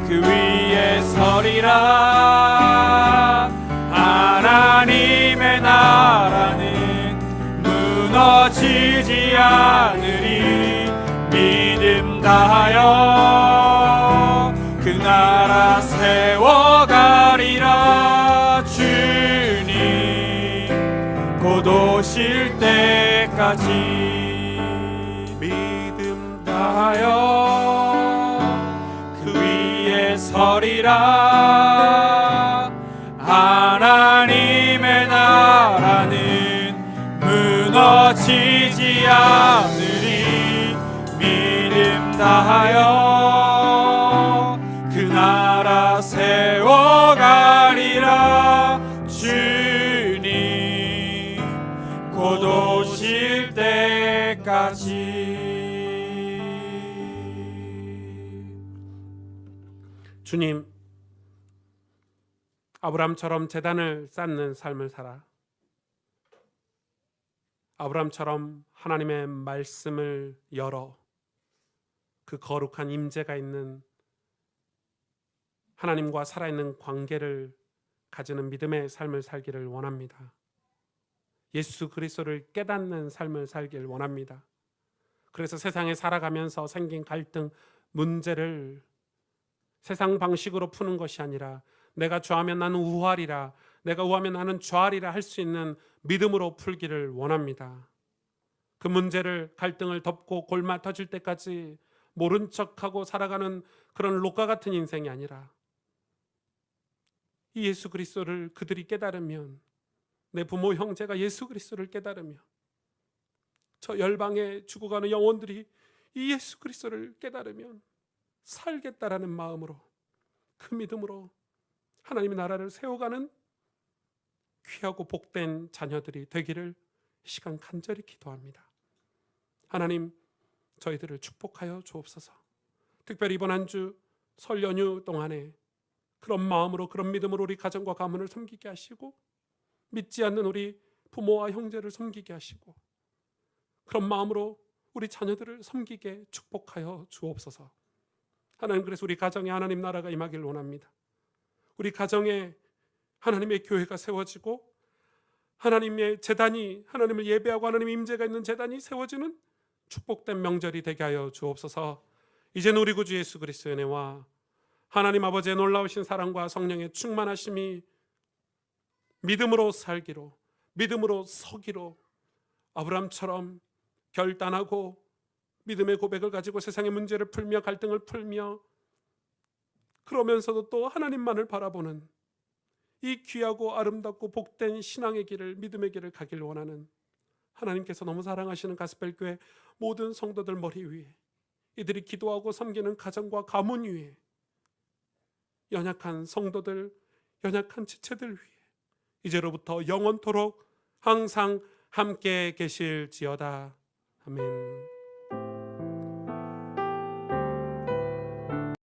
그 위에 서리라. 하나님의 나라는 무너지지 않으리. 믿음 다하여 그 나라 세워가리라. 주님 곧 오실 오실 때까지 믿음 다하여 그 위에 서리라. 하나님의 나라는 무너지지 않으리. 믿음 다하여 그 나라 세워가리라. 주님 곧 오실 때까지. 주님, 아브람처럼 제단을 쌓는 삶을 살아 아브람처럼 하나님의 말씀을 열어 그 거룩한 임재가 있는 하나님과 살아있는 관계를 가지는 믿음의 삶을 살기를 원합니다. 예수 그리스도를 깨닫는 삶을 살길 원합니다. 그래서 세상에 살아가면서 생긴 갈등, 문제를 세상 방식으로 푸는 것이 아니라 내가 좌하면 나는 우하리라, 내가 우하면 나는 좌하리라 할 수 있는 믿음으로 풀기를 원합니다. 그 문제를, 갈등을 덮고 골마 터질 때까지 모른 척하고 살아가는 그런 록과 같은 인생이 아니라 이 예수 그리스도를 그들이 깨달으면, 내 부모 형제가 예수 그리스도를 깨달으면, 저 열방에 죽어가는 영혼들이 이 예수 그리스도를 깨달으면 살겠다라는 마음으로, 그 믿음으로 하나님의 나라를 세워가는 귀하고 복된 자녀들이 되기를 이 시간 간절히 기도합니다. 하나님, 저희들을 축복하여 주옵소서. 특별히 이번 한 주 설 연휴 동안에 그런 마음으로, 그런 믿음으로 우리 가정과 가문을 섬기게 하시고, 믿지 않는 우리 부모와 형제를 섬기게 하시고, 그런 마음으로 우리 자녀들을 섬기게 축복하여 주옵소서. 하나님, 그래서 우리 가정에 하나님 나라가 임하길 원합니다. 우리 가정에 하나님의 교회가 세워지고 하나님의 제단이, 하나님을 예배하고 하나님의 임재가 있는 제단이 세워지는 축복된 명절이 되게 하여 주옵소서. 이제는 우리 구주 예수 그리스도의 은혜와 하나님 아버지의 놀라우신 사랑과 성령의 충만하심이 믿음으로 살기로, 믿음으로 서기로, 아브람처럼 결단하고 믿음의 고백을 가지고 세상의 문제를 풀며 갈등을 풀며, 그러면서도 또 하나님만을 바라보는 이 귀하고 아름답고 복된 신앙의 길을, 믿음의 길을 가길 원하는 하나님께서 너무 사랑하시는 가스펠교회 모든 성도들 머리 위에, 이들이 기도하고 섬기는 가정과 가문 위에, 연약한 성도들, 연약한 지체들 위에 이제로부터 영원토록 항상 함께 계실지어다. 아멘.